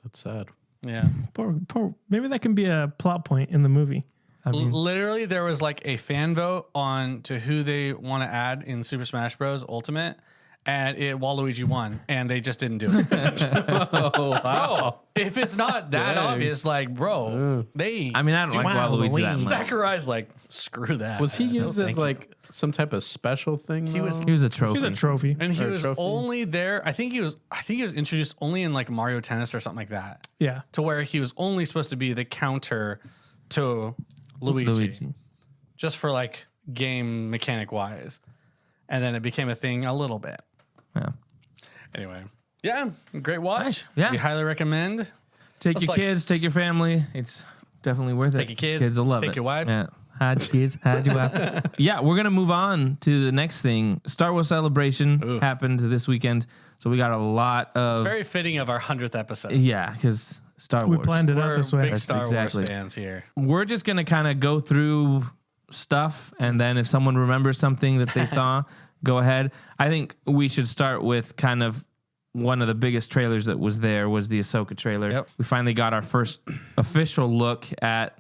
A: That's sad.
C: Yeah.
B: Poor. Maybe that can be a plot point in the movie.
D: I mean,
C: Literally, there was like a fan vote on to who they want to add in Super Smash Bros. Ultimate, and Waluigi won, and they just didn't do it. Bro, if it's not that
A: Dang.
C: obvious, like, bro, they.
D: I mean, I don't like Waluigi that much.
C: Sakurai's like, screw that.
A: Was he
C: man.
A: used
C: No,
A: as
C: thank you.
A: like some type of special thing?
C: He was-
A: though?
D: He was a trophy.
B: He's a trophy.
C: And he
A: Or
C: was
A: trophy?
C: only there. I think he was introduced only in like Mario Tennis or something like that.
B: Yeah.
C: To where he was only supposed to be the counter to Luigi. Just for like game mechanic wise. And then it became a thing a little bit.
D: Yeah.
C: Anyway. Yeah, great watch.
D: Nice. Yeah.
C: We highly recommend.
D: Take your
C: like-
D: kids, take your family. It's definitely worth it.
C: Take your kids,
D: Kids will love it.
C: take your wife.
D: Yeah. Hide your kids, hide your wife. Yeah, we're gonna move on to the next thing. Star Wars Celebration happened this weekend, so we got a lot of.
C: It's very fitting of our 100th episode.
D: Yeah, because Star Wars.
B: We planned it out
C: We're
B: this way.
C: big Star
D: exactly.
C: Wars fans here.
D: We're just gonna kind of go through stuff, and then if someone remembers something that they saw, go ahead. I think we should start with kind of one of the biggest trailers that was there was the Ahsoka trailer.
C: Yep.
D: We finally got our first official look at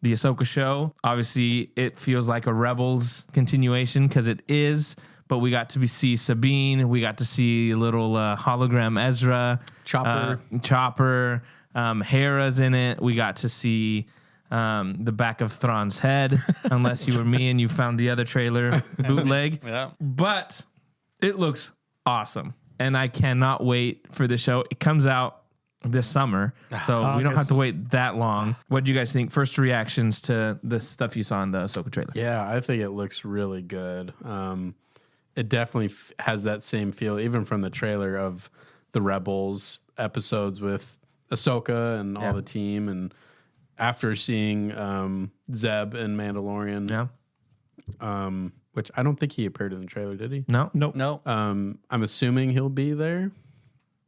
D: the Ahsoka show. Obviously, it feels like a Rebels continuation because it is. But we got to see Sabine. We got to see a little hologram Ezra. Chopper. Hera's in it. We got to see the back of Thrawn's head, unless you were me and you found the other trailer bootleg.
C: Yeah.
D: But it looks awesome. And I cannot wait for the show. It comes out this summer, so we don't have to wait that long. What do you guys think? First reactions to the stuff you saw in the Ahsoka trailer?
A: Yeah, I think it looks really good. It definitely has that same feel, even from the trailer of the Rebels episodes with Ahsoka and all the team. And after seeing Zeb and Mandalorian, which I don't think he appeared in the trailer, did he?
D: No?
B: Nope.
C: No.
A: I'm assuming he'll be there,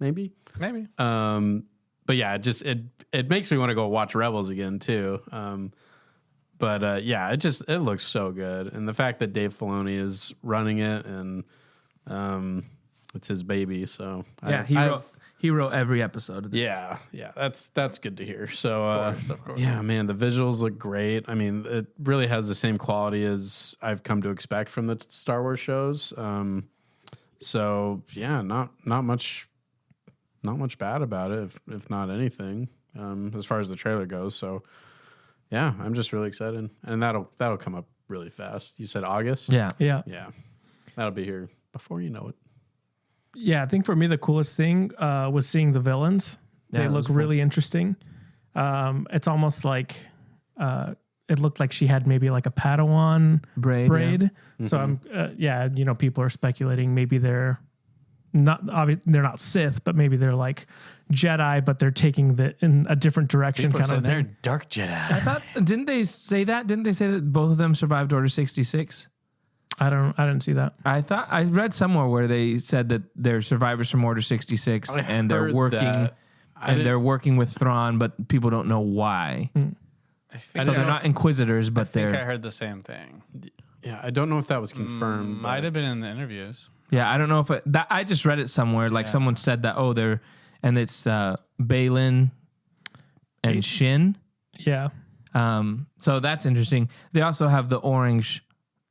A: maybe. But yeah, it makes me want to go watch Rebels again too. But yeah, it looks so good, and the fact that Dave Filoni is running it, and it's his baby, so
D: he wrote every episode of this.
A: yeah, that's good to hear. So
C: Of course.
A: yeah, man, the visuals look great. I mean, it really has the same quality as I've come to expect from the Star Wars shows. So yeah, not much bad about it, if not anything, as far as the trailer goes. So yeah, I'm just really excited, and that'll come up really fast. You said August?
D: Yeah.
B: Yeah.
A: Yeah, that'll be here before you know it.
B: Yeah, I think for me the coolest thing was seeing the villains.
D: Yeah,
B: They
D: that
B: look
D: was
B: really interesting. It's almost like it looked like she had maybe like a Padawan braid.
D: yeah.
B: So I'm people are speculating maybe they're they're not Sith, but maybe they're like Jedi, but they're taking in a different direction
C: People
B: kind of
C: they're
B: thing.
C: Dark Jedi.
D: I thought, didn't they say that? Didn't they say that both of them survived Order 66?
B: I didn't see that.
D: I thought I read somewhere where they said that they're survivors from Order 66 and they're
A: heard
D: working
A: that.
D: they're working with Thrawn, but people don't know why.
C: I think
D: So they're not Inquisitors, but
C: I think I
D: they're
C: heard the same thing.
A: Yeah, I don't know if that was confirmed.
C: Might have been in the interviews.
D: yeah. I don't know if that I just read it somewhere. Like someone said that and it's Balin and Shin.
B: Yeah.
D: So that's interesting. They also have the orange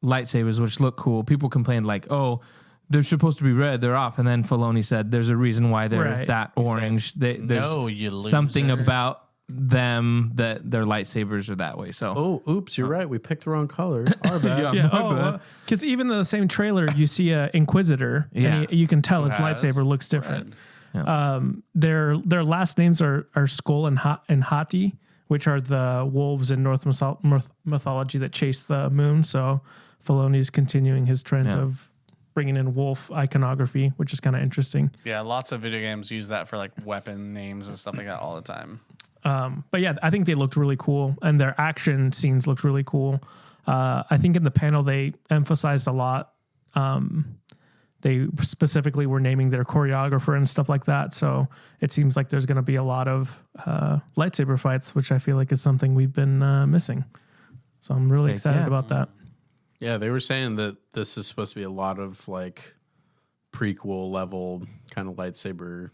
D: lightsabers, which look cool. People complained like, "Oh, they're supposed to be red. They're off." And then Filoni said, "There's a reason why they're
B: Right.
D: that orange. There's
C: No, you
D: something
C: losers.
D: about them that their lightsabers are that way." So
A: Oh, oops, you're right. We picked the wrong color. Our bad.
B: Yeah. Because even in the same trailer, you see a Inquisitor,
D: Yeah.
B: and you can tell his
C: Has
B: lightsaber looks different.
D: Yeah.
B: Their last names are Skull and Hati, which are the wolves in Norse mythology that chase the moon. So Filoni's continuing his trend of bringing in wolf iconography, which is kind of interesting.
C: Yeah, lots of video games use that for like weapon names and stuff like that all the time.
B: But yeah, I think they looked really cool, and their action scenes looked really cool. I think in the panel they emphasized a lot. They specifically were naming their choreographer and stuff like that. So it seems like there's going to be a lot of lightsaber fights, which I feel like is something we've been missing. So I'm really excited about that.
A: Yeah, they were saying that this is supposed to be a lot of like prequel level kind of lightsaber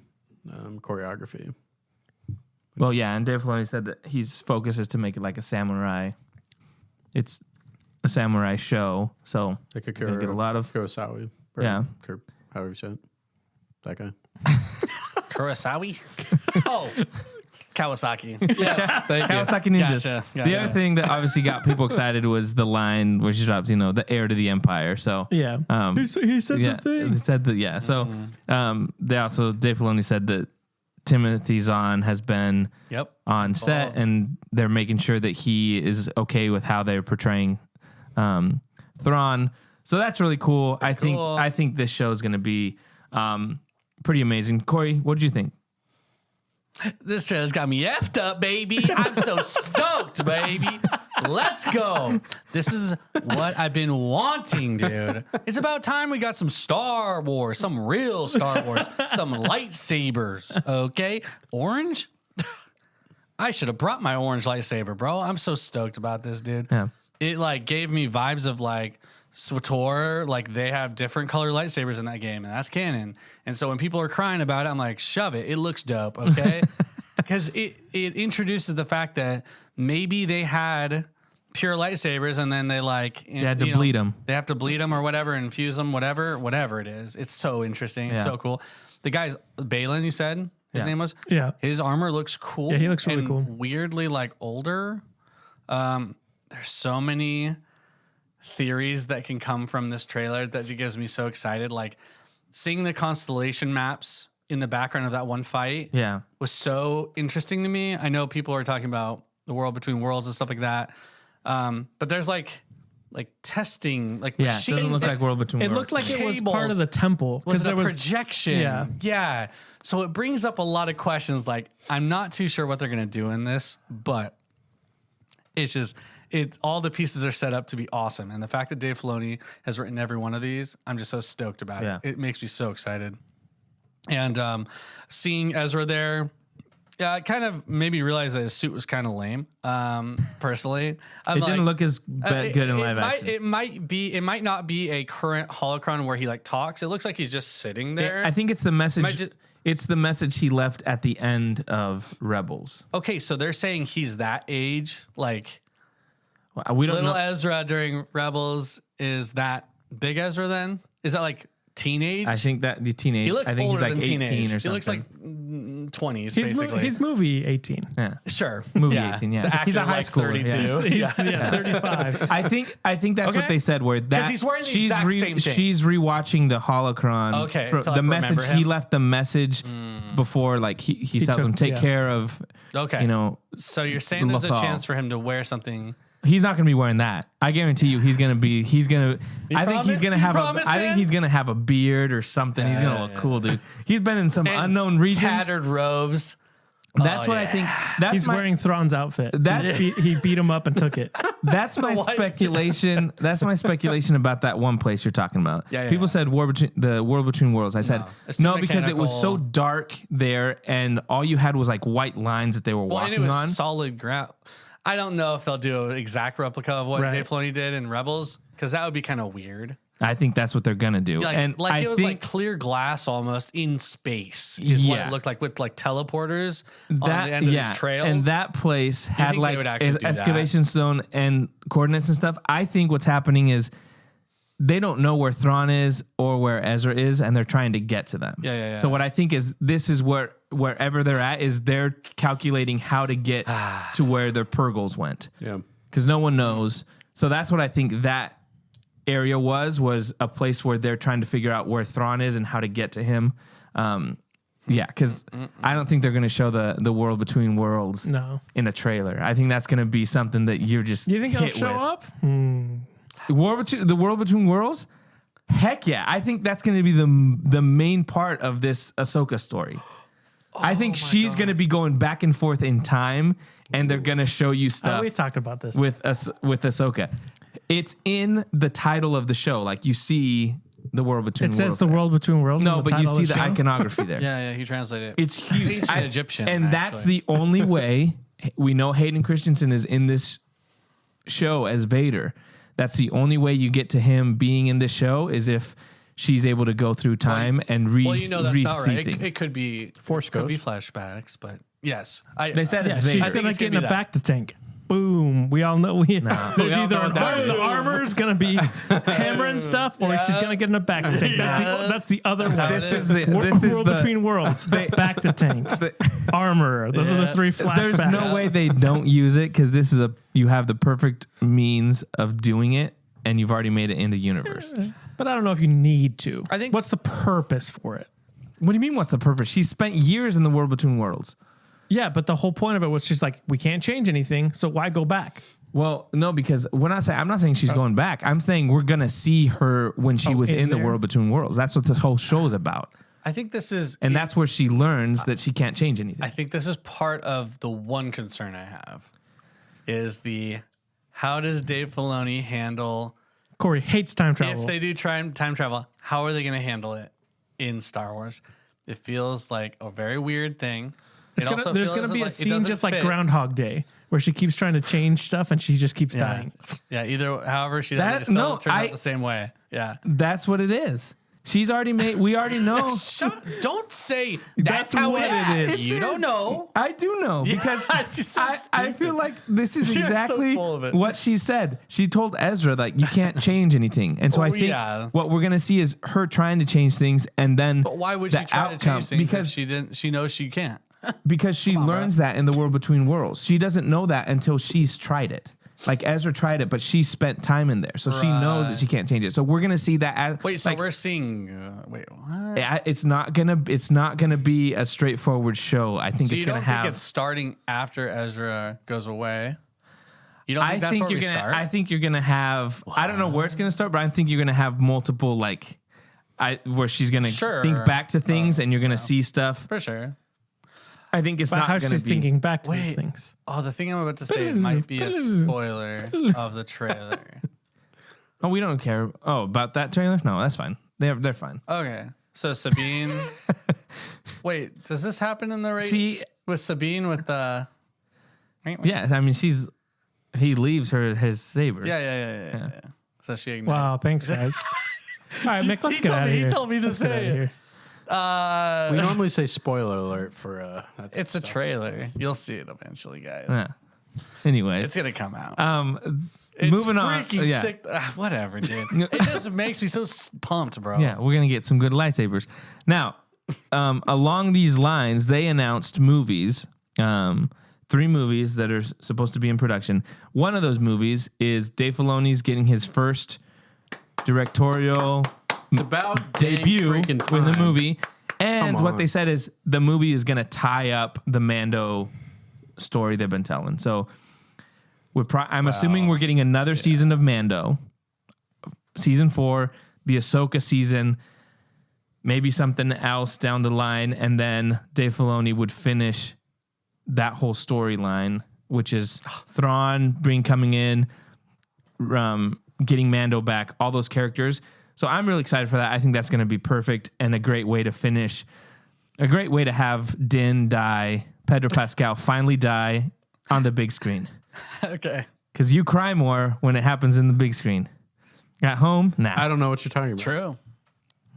A: choreography.
D: well, yeah, and Dave Filoni said that his focus is to make it like a samurai. It's a samurai show, so
A: Like a
D: you're gonna get a lot of
A: Kurosawa. Or
D: Yeah.
A: However you say it. That guy.
C: Kurosawa? Oh, Kawasaki. Yeah,
A: Thank you.
D: Kawasaki Ninjas.
C: Gotcha.
D: The other thing that obviously got people excited was the line where she drops, the heir to the empire. So
B: Yeah. He said
D: yeah,
B: the thing.
D: they said that. Yeah. So they also Dave Filoni said that Timothy Zahn has been on set, and they're making sure that he is okay with how they're portraying Thrawn. So that's really cool. I think this show is going to be pretty amazing. Corey, what did you think?
C: This trailer's got me effed up, baby. I'm so stoked, baby. Let's go. This is what I've been wanting, dude. It's about time we got some Star Wars, some real Star Wars, some lightsabers. Okay, orange. I should have brought my orange lightsaber, bro. I'm so stoked about this, dude.
D: Yeah.
C: It like gave me vibes of like SWTOR, like they have different color lightsabers in that game, and that's canon. And so when people are crying about it, I'm like, shove it. It looks dope, okay? Because it introduces the fact that maybe they had pure lightsabers and then they like
D: They had to bleed them.
C: They have to bleed them or whatever, infuse them, whatever it is. It's so interesting. It's so cool. The guy's Balin, you said his name was.
B: Yeah.
C: His armor looks cool.
B: Yeah, he looks really
C: and
B: cool.
C: Weirdly, like older. There's so many theories that can come from this trailer that just gives me so excited. Like seeing the constellation maps in the background of that one fight was so interesting to me. I know people are talking about the world between worlds and stuff like that. But there's like testing, like
D: It
C: machines.
D: doesn't look like World Between
B: It
D: Worlds.
B: looked like it was
C: Cables.
B: part of the temple.
C: Was it
B: there
C: a projection? Yeah. So it brings up a lot of questions. Like, I'm not too sure what they're going to do in this, but it's just, all the pieces are set up to be awesome. And the fact that Dave Filoni has written every one of these, I'm just so stoked about it. It makes me so excited. And seeing Ezra there, I kind of maybe realized that his suit was kind of lame. Personally,
D: It didn't look as good in live action.
C: It might not be a current holocron where he like talks. It looks like he's just sitting there.
D: I think it's the message. It's the message he left at the end of Rebels.
C: Okay, so they're saying he's that age, like
D: We don't
C: little
D: know.
C: Ezra during Rebels is that big Ezra then? Is that like teenage?
D: I think that the teenage.
C: he looks
D: I think
C: older
D: he's like
C: than
D: 18
C: teenage.
D: or something.
C: He looks like 20s basically.
B: He's movie 18.
D: yeah.
C: Sure.
D: Movie 18, yeah.
C: The actor's
D: He's a high
C: like
D: schooler,
C: 32.
B: He's 35.
D: I think that's what
C: Okay.
D: they said. Where that
C: he's wearing the exact same thing.
D: She's rewatching the holocron.
C: Okay,
D: for
C: so I
D: the
C: remember
D: message
C: him.
D: he left the message before, like he tells
B: took-
D: him take
B: yeah.
D: care of.
C: Okay.
D: You know,
C: So you're saying there's a
D: Lothal.
C: chance for him to wear something.
D: he's not going to be wearing that. I guarantee you, he's going to be. He's going to. I think he's
C: promise?
D: going to
C: You
D: have
C: promise,
D: a. I think
C: man?
D: he's going to have a beard or something. He's going to look cool, dude. He's been in some
C: And
D: unknown regions.
C: Tattered robes.
D: That's what I think. That's
B: He's
D: my,
B: wearing Thrawn's outfit.
D: That's-
B: He beat him up and took it.
D: That's my
C: white-
D: speculation. That's my speculation about that one place you're talking about.
C: Yeah,
D: People said the world between worlds. I said
C: it's too
D: no because it was
C: mechanical.
D: so dark there, and all you had was like white lines that they were
C: Well, and it
D: walking
C: was
D: on.
C: solid ground. I don't know if they'll do an exact replica of what
B: Right.
C: Dave Filoni did in Rebels because that would be kind of weird.
D: I think that's what they're gonna do.
C: Like,
D: and I
C: it was
D: think
C: like clear glass almost in space is what
D: Yeah.
C: it looked like with like teleporters on the
D: that
C: end of
D: yeah,
C: these trails.
D: and that place had
C: think they
D: like
C: would actually do that?
D: excavation stone and coordinates and stuff. I think what's happening is they don't know where Thrawn is or where Ezra is, and they're trying to get to them.
C: Yeah.
D: So what I think is this is wherever they're at is they're calculating how to get to where their Purgles went.
A: Yeah.
D: Because no one knows. So that's what I think that area was a place where they're trying to figure out where Thrawn is and how to get to him. Because I don't think they're going to show the world between worlds
B: No.
D: in a trailer. I think that's going to be something that you're just
B: You think he'll
D: hit
B: show
D: with.
B: up?
D: The world between worlds? Heck yeah. I think that's going to be the main part of this Ahsoka story. I think she's going to be going back and forth in time, and they're going to show you stuff
B: We talked about this.
D: with Ahsoka. It's in the title of the show. Like you see the world between
B: It
D: worlds.
B: says the world between worlds.
D: No,
B: in the
D: but you
B: title
D: see
B: of
D: the
B: show.
D: iconography there.
C: yeah, he translated it.
D: It's huge.
C: Ancient Egyptian,
D: And that's
C: actually.
D: the only way we know Hayden Christensen is in this show as Vader. That's the only way you get to him being in this show is if she's able to go through time and
C: Well, you know that's
D: re-see
C: not right.
D: things.
C: It could be
A: Force
C: could be
A: ghost.
C: flashbacks, but yes,
D: They said
B: Yeah,
D: it's
B: she's
D: Vader.
B: gonna
C: it's
B: get
C: gonna
B: in
C: be
B: a
C: that.
B: back to tank. Boom. We all know there's
D: we all
B: either
D: know what that
B: the
D: is.
B: armor's gonna be hammering stuff, or she's gonna get in a back to tank. That's the other way.
D: This is the
B: World between worlds. Back to tank. Armor. Those are the three flashbacks.
D: There's no way they don't use it because this is you have the perfect means of doing it, and you've already made it in the universe.
B: But I don't know if you need to.
C: I think-
B: What's the purpose for it?
D: What do you mean? What's the purpose? She spent years in the world between worlds.
B: Yeah, but the whole point of it was she's like, we can't change anything, so why go back?
D: Well, no, because I'm not saying she's going back. I'm saying we're gonna see her when she was
B: in
D: in the
B: there?
D: world between worlds. That's what the whole show is about,
C: I think this is
D: and that's where she learns that she can't change anything.
C: I think this is part of the one concern I have is how does Dave Filoni handle
B: Corey hates time travel.
C: if they do try time travel? How are they going to handle it in Star Wars? It feels like a very weird thing.
B: There's going to be a scene just like Groundhog Day where she keeps trying to change stuff and she just keeps dying.
C: Yeah, however she does it, it still turns out the same way. Yeah.
D: That's what it is. She's already made. We already know.
C: Don't say
D: That's
C: how
D: what it is.
C: You don't know.
D: I do know because I feel like this is
C: You're so
D: exactly
C: full of it.
D: what she said. She told Ezra like you can't change anything, and so I think what we're gonna see is her trying to change things, and then
C: But why would she try to change things because she didn't? She knows she can't.
D: Because she learns that in the world between worlds. She doesn't know that until she's tried it. Like Ezra tried it, but she spent time in there, so she knows that she can't change it. So we're gonna see that. As,
C: so we're seeing. What?
D: It's not gonna be a straightforward show. I think
C: So
D: it's
C: you
D: gonna
C: don't
D: have.
C: think it's starting after Ezra goes away? You don't think
D: I
C: that's
D: think
C: where
D: you're
C: we
D: gonna.
C: start?
D: I think you're gonna have. I don't know where it's gonna start, but I think you're gonna have multiple where she's gonna think back to things, and you're gonna see stuff.
C: For sure.
D: I think it's
B: but
D: not
B: how
D: going to
B: she's
D: be
B: thinking back to these things.
C: Oh, the thing I'm about to say might be a spoiler of the trailer.
D: Oh, we don't care. Oh, about that trailer? No, that's fine. They're fine.
C: Okay. So Sabine. Wait, does this happen in the race with Sabine with the?
D: Yeah, I mean he leaves his saber.
C: Yeah. So she ignites.
B: Wow, thanks guys. All right, Mick, let's get out of here.
C: He told me to say it.
A: We normally say spoiler alert for
C: it's a trailer. You'll see it eventually, guys.
D: Yeah. Anyways,
C: It's gonna come out.
D: It's moving on. Yeah.
C: Sick. Whatever, dude. It just makes me so pumped, bro.
D: Yeah, we're gonna get some good lightsabers. Now, along these lines, they announced movies. 3 movies that are supposed to be in production. One of those movies is Dave Filoni's getting his first directorial debut with the movie. And what they said is the movie is going to tie up the Mando story they've been telling. So I'm assuming we're getting another season of Mando. Season 4, the Ahsoka season, maybe something else down the line. And then Dave Filoni would finish that whole storyline, which is Thrawn coming in, getting Mando back, all those characters. So I'm really excited for that. I think that's going to be perfect and a great way to finish, a great way to have Din die, Pedro Pascal finally die on the big screen.
C: Okay.
D: Because you cry more when it happens in the big screen. At home, nah.
A: I don't know what you're talking about.
C: True.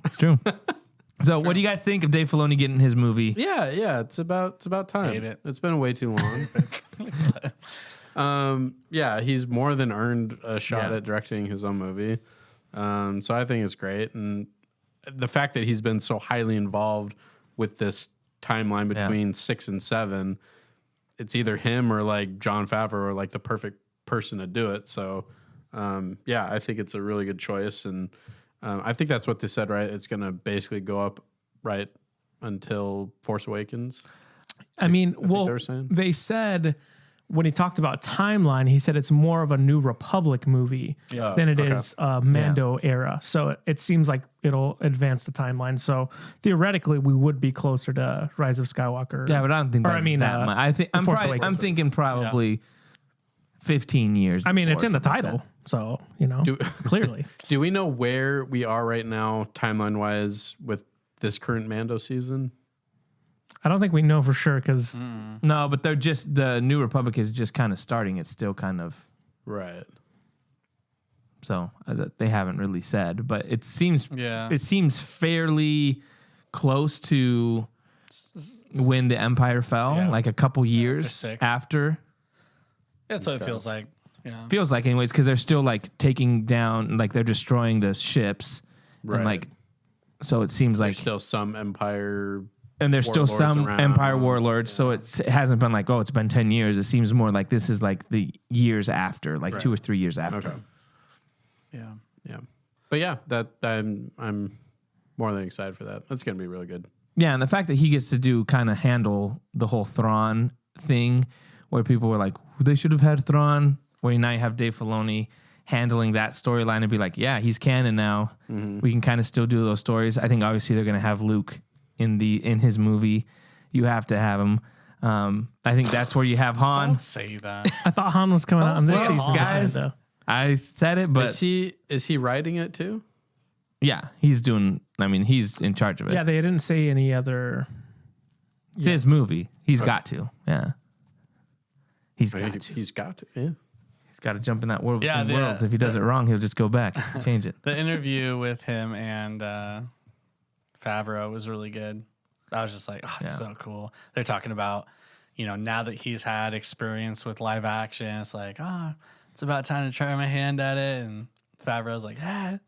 D: It's true. So what do you guys think of Dave Filoni getting his movie?
A: Yeah, it's about time.
C: Hate it.
A: It's been way too long. Yeah, he's more than earned a shot at directing his own movie. So I think it's great. And the fact that he's been so highly involved with this timeline between 6 and 7, it's either him or like Jon Favreau or like the perfect person to do it. So yeah, I think it's a really good choice. And I think that's what they said, right? It's going to basically go up right until Force Awakens.
B: I mean, they said when he talked about timeline, he said it's more of a New Republic movie than it is Mando era. So it seems like it'll advance the timeline. So theoretically, we would be closer to Rise of Skywalker.
D: Yeah, but I don't think that much. I'm thinking probably 15 years.
B: I mean, it's in the title. So, clearly.
A: Do we know where we are right now, timeline-wise, with this current Mando season?
B: I don't think we know for sure because...
D: No, but the New Republic is just kind of starting. It's still kind of...
A: Right.
D: So, they haven't really said, but it seems fairly close to when the Empire fell, like a couple years after.
C: That's what it feels like. Yeah.
D: Feels like anyways, because they're still like taking down, like they're destroying the ships. Right. And like, so it seems like
A: there's still some Empire,
D: and there's still some Empire warlords. Yeah. So it hasn't been like, oh, it's been 10 years. It seems more like this is like the years after, like 2 or 3 years after.
A: Okay. Yeah. But yeah, that I'm more than excited for that. That's gonna be really good.
D: Yeah, and the fact that he gets to handle the whole Thrawn thing, where people were like, they should have had Thrawn. Where now you have Dave Filoni handling that storyline and be like, yeah, he's canon now. Mm-hmm. We can kind of still do those stories. I think obviously they're going to have Luke in his movie. You have to have him. I think that's where you have Han.
C: Don't say that.
B: I thought Han was coming out in this
C: say
B: season,
C: Han.
D: Guys.
B: though.
D: I said it, but
A: Is he writing it too?
D: yeah, he's doing. I mean, he's in charge of it.
B: Yeah, they didn't say any other.
D: It's his movie. He's got to. Yeah, he's got to.
A: He's got to. Yeah.
D: He's got to jump in that world
C: Yeah,
D: between worlds. If he does it wrong, he'll just go back, change it.
C: The interview with him and Favreau was really good. I was just like, oh,
D: Yeah.
C: so cool. They're talking about, now that he's had experience with live action, it's like, it's about time to try my hand at it. And Favreau's like, they're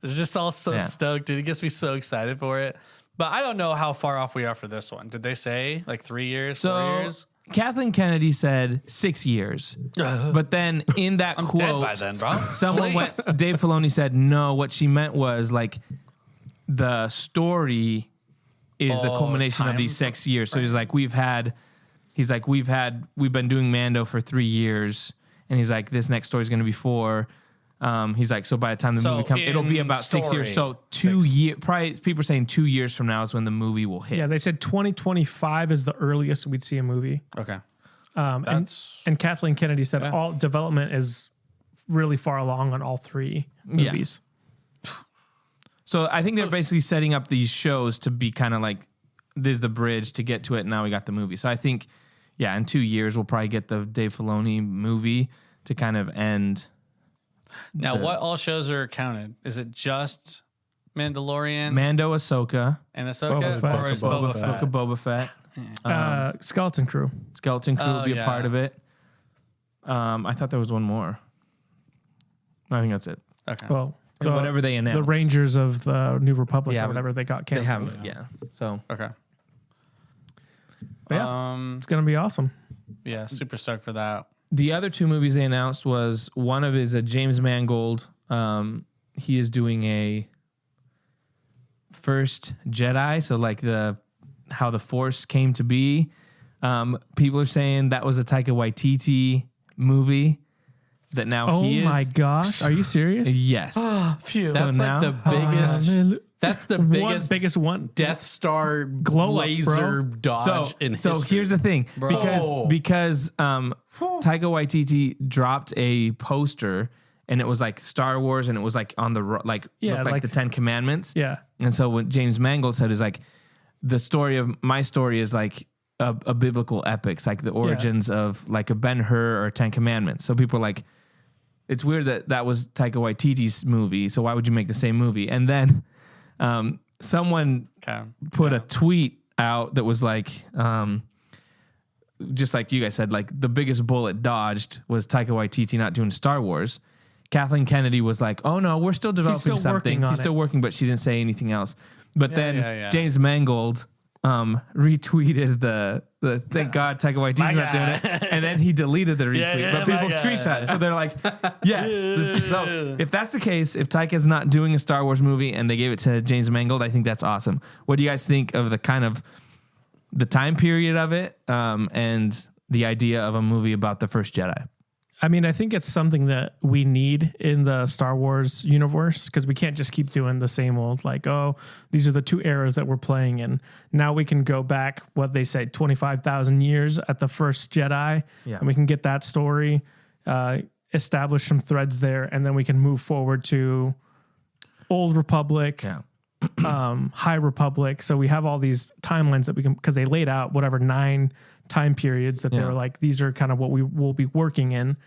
C: just all so stoked, dude. It gets me so excited for it. But I don't know how far off we are for this one. Did they say like 3 years, 4 years?
D: Kathleen Kennedy said 6 years. But then in that
C: I'm
D: quote,
C: dead by then, bro.
D: someone went, Dave Filoni said, no, what she meant was like the story is the culmination of these 6 years. So he's like, we've been doing Mando for 3 years. And he's like, this next story is going to be 4. He's like, so by the time the movie comes, it'll be about 6 years. So 2 years, probably people are saying 2 years from now is when the movie will hit.
B: Yeah, they said 2025 is the earliest we'd see a movie.
C: Okay.
B: And Kathleen Kennedy said all development is really far along on all 3 movies.
D: So I think they're basically setting up these shows to be kind of like, this is the bridge to get to it. And now we got the movie. So I think, in 2 years, we'll probably get the Dave Filoni movie to kind of end.
C: Now, what all shows are counted? Is it just Mandalorian
D: Mando, Ahsoka,
C: and Ahsoka?
B: Boba Fett.
C: Or is
A: Boba
C: Boba
A: Fett.
C: Fett?
D: Boba Fett.
B: Skeleton Crew.
D: Skeleton Crew will be a part
C: yeah.
D: of it. I thought there was one more. I think that's it.
C: Okay.
B: Well,
D: And whatever they announced.
B: the Rangers of the New Republic
D: Yeah,
B: or whatever they got
D: They
B: canceled.
D: have, So
C: Okay.
B: But yeah, it's gonna be awesome.
C: Yeah, super stoked for that.
D: the other 2 movies they announced was one of is a James Mangold. He is doing a First Jedi, so like how the Force came to be. People are saying that was a Taika Waititi movie that now he is.
B: Oh my gosh, are you serious?
D: Yes.
C: Phew.
A: That's
D: now-
A: like the biggest. That's the biggest
B: one.
A: Death Star
B: Glow up,
A: laser
B: bro.
A: dodge in history.
D: So here's the thing, because Taika Waititi dropped a poster and it was like Star Wars and it was like on the looked like the 10 Commandments.
B: Yeah.
D: And so what James Mangold said is like the story of my story is like a biblical epic. It's like the origins of like a Ben-Hur or 10 Commandments. So people are like, it's weird that was Taika Waititi's movie. So why would you make the same movie? And then someone put a tweet out that was like, just like you guys said, like the biggest bullet dodged was Taika Waititi not doing Star Wars. Kathleen Kennedy was like, oh no, we're still developing something. He's still working, but she didn't say anything else. But then James Mangold retweeted the thank God Taika Waititi's not doing it, and then he deleted the retweet, but people screenshot it. So they're like, yes. So if that's the case, if Taika's not doing a Star Wars movie and they gave it to James Mangold, I think that's awesome. What do you guys think of the kind of the time period of it, and the idea of a movie about the first Jedi?
B: I mean, I think it's something that we need in the Star Wars universe because we can't just keep doing the same old, like, oh, these are the 2 eras that we're playing in. Now we can go back, what they say, 25,000 years at the first Jedi, and we can get that story, establish some threads there, and then we can move forward to Old Republic, High Republic. So we have all these timelines that we can, because they laid out whatever 9 time periods that they were like, these are kind of what we will be working in.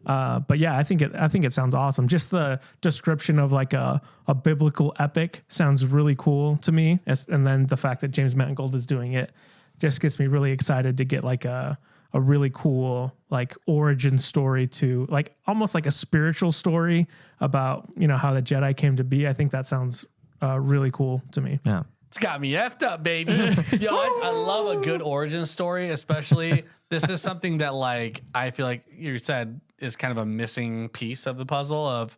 B: But yeah, I think it sounds awesome. Just the description of like a biblical epic sounds really cool to me. And then the fact that James Mangold is doing it just gets me really excited to get like a really cool like origin story to like almost like a spiritual story about, how the Jedi came to be. I think that sounds really cool to me.
D: Yeah.
C: It's got me effed up, baby. Yo, I love a good origin story, especially this is something that like I feel like you said is kind of a missing piece of the puzzle of,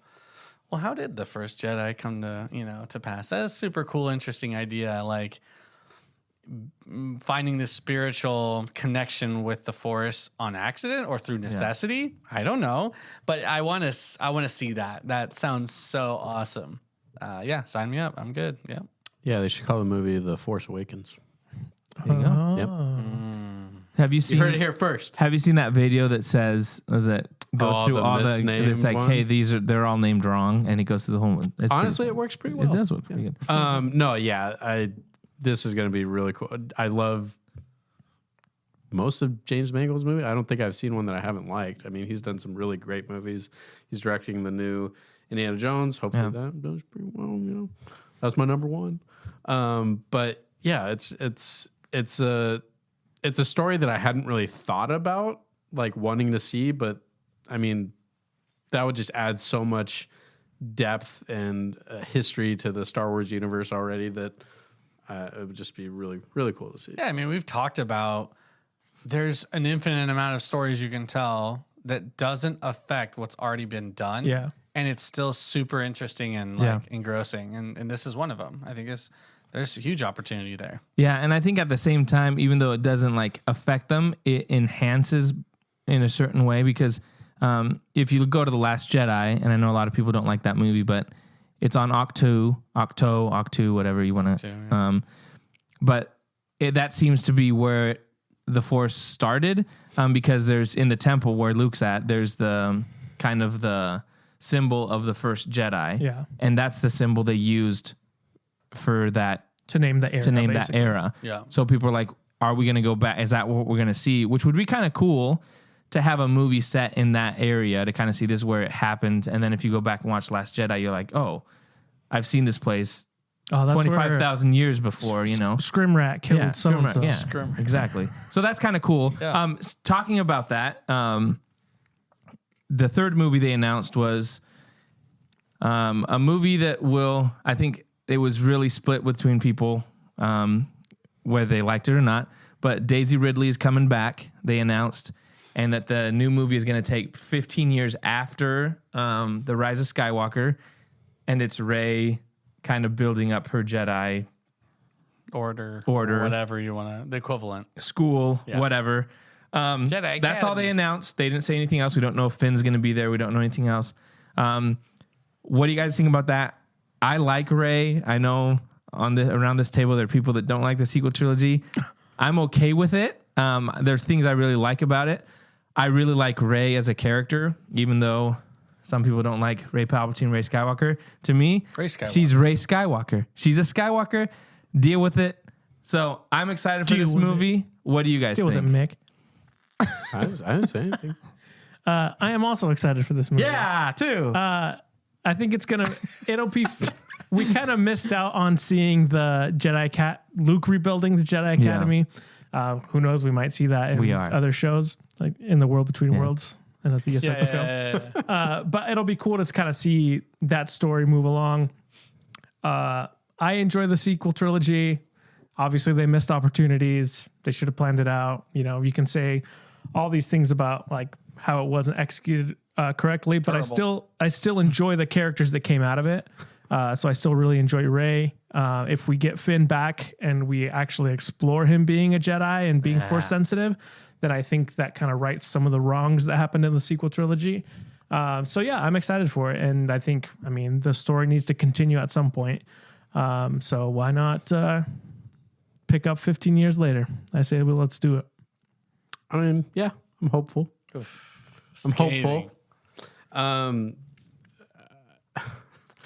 C: well, how did the first Jedi come to, to pass? That's a super cool, interesting idea. Like finding this spiritual connection with the Force on accident or through necessity. I don't know, but I want to see that. That sounds so awesome. Sign me up. I'm good. Yeah.
A: Yeah, they should call the movie The Force Awakens.
D: There you go.
A: Yep.
D: Have you
A: You
D: seen?
A: heard it here first.
D: Have you seen that video that says that goes
A: All
D: through
A: the
D: all the?
A: misnamed
D: It's like, hey,
A: ones?
D: they're all named wrong, and he goes through the whole one. It's
A: Honestly,
D: pretty,
A: it works pretty well.
D: it does work pretty good.
A: No, yeah, this is going to be really cool. I love most of James Mangold's movie. I don't think I've seen one that I haven't liked. I mean, he's done some really great movies. He's directing the new Indiana Jones. Hopefully that does pretty well. You know, that's my number one. But yeah, it's a story that I hadn't really thought about, like wanting to see. But I mean, that would just add so much depth and history to the Star Wars universe already that it would just be really, really cool to see.
C: Yeah, I mean, we've talked about there's an infinite amount of stories you can tell that doesn't affect what's already been done.
B: Yeah.
C: And it's still super interesting and like engrossing. And this is one of them. I think there's a huge opportunity there.
D: Yeah, and I think at the same time, even though it doesn't like affect them, it enhances in a certain way because if you go to The Last Jedi, and I know a lot of people don't like that movie, but it's on Octo, whatever you want to. But that seems to be where the Force started because there's in the temple where Luke's at, there's the kind of the symbol of the first Jedi.
B: Yeah.
D: And that's the symbol they used for that
B: To name the era.
D: that era.
C: Yeah.
D: So people are like, are we going to go back? Is that what we're going to see? Which would be kind of cool to have a movie set in that area to kind of see this is where it happened. And then if you go back and watch Last Jedi, you're like, oh, I've seen this place
B: Oh, that's
D: 25,000 years before, you know.
B: Scrimrat killed so-and-so.
D: Yeah, exactly. So that's kind of cool.
C: Yeah.
D: Talking about that, the third movie they announced was a movie that will, I think it was really split between people, whether they liked it or not, but Daisy Ridley is coming back, they announced, and that the new movie is going to take 15 years after The Rise of Skywalker, and it's Rey kind of building up her Jedi
C: Order. Or whatever you want to, the equivalent.
D: school, whatever.
C: Jedi
D: That's all they announced. They didn't say anything else. We don't know if Finn's going to be there. We don't know anything else. What do you guys think about that? I like Rey. I know around this table there are people that don't like the sequel trilogy. I'm okay with it. There's things I really like about it. I really like Rey as a character, even though some people don't like Rey Palpatine, Rey Skywalker. To me, she's Rey Skywalker. She's a Skywalker. Deal with it. So I'm excited for this movie. What do you guys think?
B: Deal with it, Mick.
A: I didn't say anything.
B: I am also excited for this movie.
D: Yeah, too.
B: I think it'll be, we kind of missed out on seeing the Luke rebuilding the Jedi Academy. Who knows? We might see that in other shows, like in the World Between Worlds. And that's the Ahsoka film. But it'll be cool to kind of see that story move along. I enjoy the sequel trilogy. Obviously, they missed opportunities. They should have planned it out. You know, you can say all these things about like how it wasn't executed correctly, but I still enjoy the characters that came out of it. So I still really enjoy Rey. If we get Finn back and we actually explore him being a Jedi and being Force sensitive, then I think that kind of rights some of the wrongs that happened in the sequel trilogy. So yeah, I'm excited for it. And I think, the story needs to continue at some point. So why not pick up 15 years later? I say, well, let's do it.
A: I'm hopeful. I'm hopeful.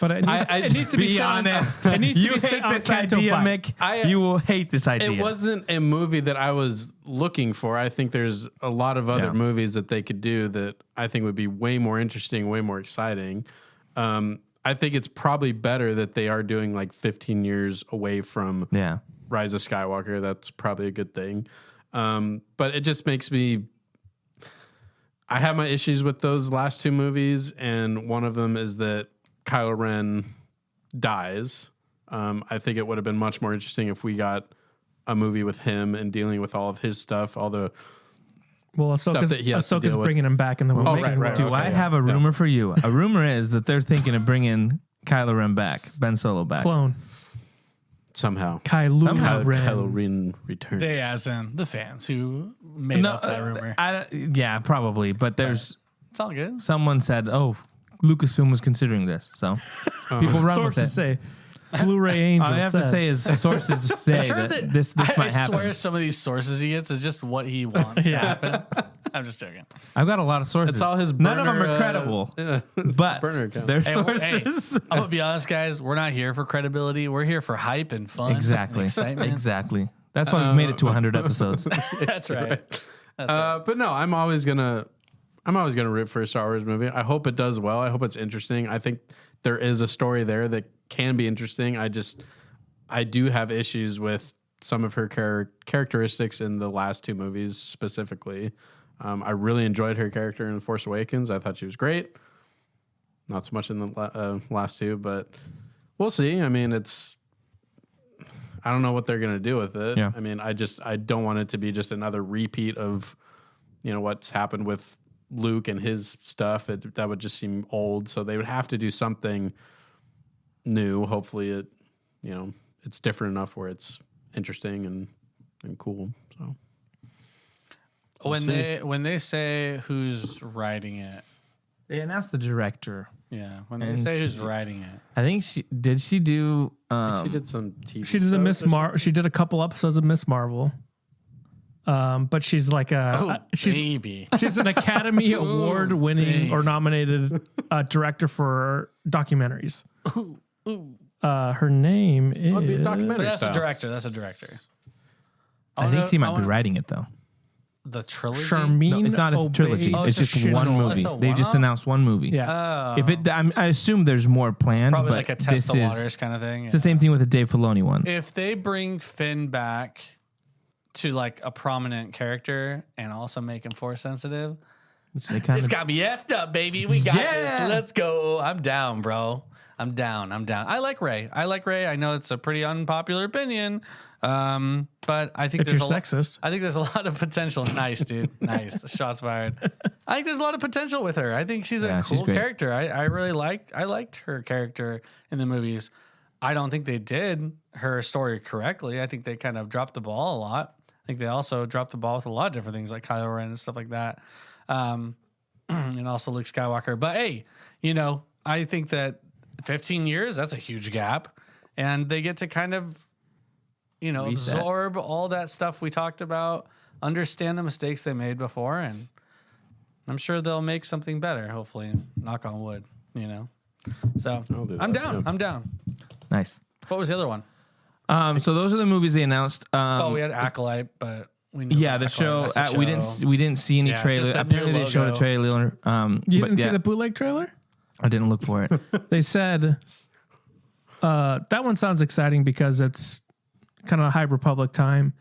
B: But it needs to be
D: honest.
B: It needs to
D: You
B: be
D: hate
B: on
D: this
B: Canto
D: idea,
B: Pike.
D: Mick. You will hate this idea.
A: It wasn't a movie that I was looking for. I think there's a lot of other movies that they could do that I think would be way more interesting, way more exciting. I think it's probably better that they are doing like 15 years away from Rise of Skywalker. That's probably a good thing. But it just makes me... I have my issues with those last two movies, and one of them is that Kylo Ren dies. I think it would have been much more interesting if we got a movie with him and dealing with all of his stuff, all the stuff that he has to deal
B: Ahsoka's
A: with.
B: bring him back in the movie.
A: Right.
D: Do I have a rumor for you? A rumor is that they're thinking of bringing Kylo Ren back, Ben Solo back.
B: Clone.
A: Somehow
B: Kylo Ren.
A: Kylo Ren returns.
C: They, as in the fans who made up that rumor.
D: Yeah, probably. But there's
C: It's all good.
D: someone said, "Oh, Lucasfilm was considering this," so people run with
B: Sources
D: it.
B: say. Blu-ray Angel.
D: All I have to say is sources say that this
C: I
D: might happen.
C: swear some of these sources he gets is just what he wants to happen. I'm just joking.
D: I've got a lot of sources.
A: It's all his
D: None of them
A: burner,
D: are credible, but
A: burner account.
D: they're
C: Hey,
D: sources.
C: I'm gonna be honest, guys. We're not here for credibility. We're here for hype and fun.
D: Exactly.
C: and excitement.
D: Exactly. That's why we've made it to 100 episodes.
C: That's right.
A: But no, I'm always gonna root for a Star Wars movie. I hope it does well. I hope it's interesting. I think there is a story there that can be interesting. I do have issues with some of her characteristics in the last two movies specifically. I really enjoyed her character in The Force Awakens. I thought she was great. Not so much in the last two, but we'll see. I mean, I don't know what they're going to do with it.
D: Yeah.
A: I mean, I don't want it to be just another repeat of, what's happened with Luke and his stuff. That would just seem old. So they would have to do something new. Hopefully it's different enough where it's interesting and cool. So
C: when they say who's writing it,
D: They announced the director.
C: yeah. When they say who's writing it,
D: I think she do.
A: she did some TV.
B: She did the
A: shows or
B: She did a couple episodes of Miss Marvel. But she's like
C: baby.
B: she's an Academy Award winning or nominated director for documentaries. Her name is.
A: It'd be a documentary.
C: But that's a
A: style.
C: director. That's a director.
D: I think she might be writing it though.
C: The trilogy.
B: Charmaine.
D: No, it's not a
B: Obey-
D: trilogy.
C: Oh,
D: it's
C: it's
D: just
C: a
D: one
C: shit.
D: movie.
C: It's a
D: They just
C: one-off?
D: announced one movie.
B: Yeah.
C: Oh.
D: If it, I assume there's more planned,
C: Probably
D: but
C: like a
D: this
C: test the
D: is
C: waters kind of thing.
D: it's the same thing with the Dave Filoni one.
C: If they bring Finn back to like a prominent character and also make him force sensitive,
D: Which they kind
C: it's
D: of
C: got me effed up, baby. We got
D: Yeah.
C: this. Let's go. I'm down, bro. I'm down. I like Ray. I know it's a pretty unpopular opinion, but I think
B: If you're
C: there's
B: sexist.
C: I think there's a lot of potential. Nice, dude. Nice. Shots fired. I think there's a lot of potential with her. I think she's
D: Yeah,
C: a
D: she's
C: cool
D: great.
C: character. I liked her character in the movies. I don't think they did her story correctly. I think they kind of dropped the ball a lot. I think they also dropped the ball with a lot of different things like Kylo Ren and stuff like that. And also Luke Skywalker. But hey, I think that 15 years, that's a huge gap. And they get to kind of,
D: Reset.
C: absorb all that stuff we talked about, understand the mistakes they made before, and I'm sure they'll make something better, hopefully. Knock on wood, So
A: I'll do
C: I'm
A: that,
C: down.
A: yeah.
C: I'm down.
D: nice.
C: What was the other one?
D: So those are the movies they announced.
C: We had Acolyte, but we knew
D: Yeah,
C: about
D: the show.
C: Acolyte. That's the
D: We didn't see any
C: Yeah,
D: trailer.
C: just a new
D: Apparently, they showed a
C: logo.
D: trailer.
B: You
D: but
B: didn't
D: yeah,
B: see the bootleg trailer?
D: I didn't look for it.
B: They said that one sounds exciting because it's kind of a High Republic time.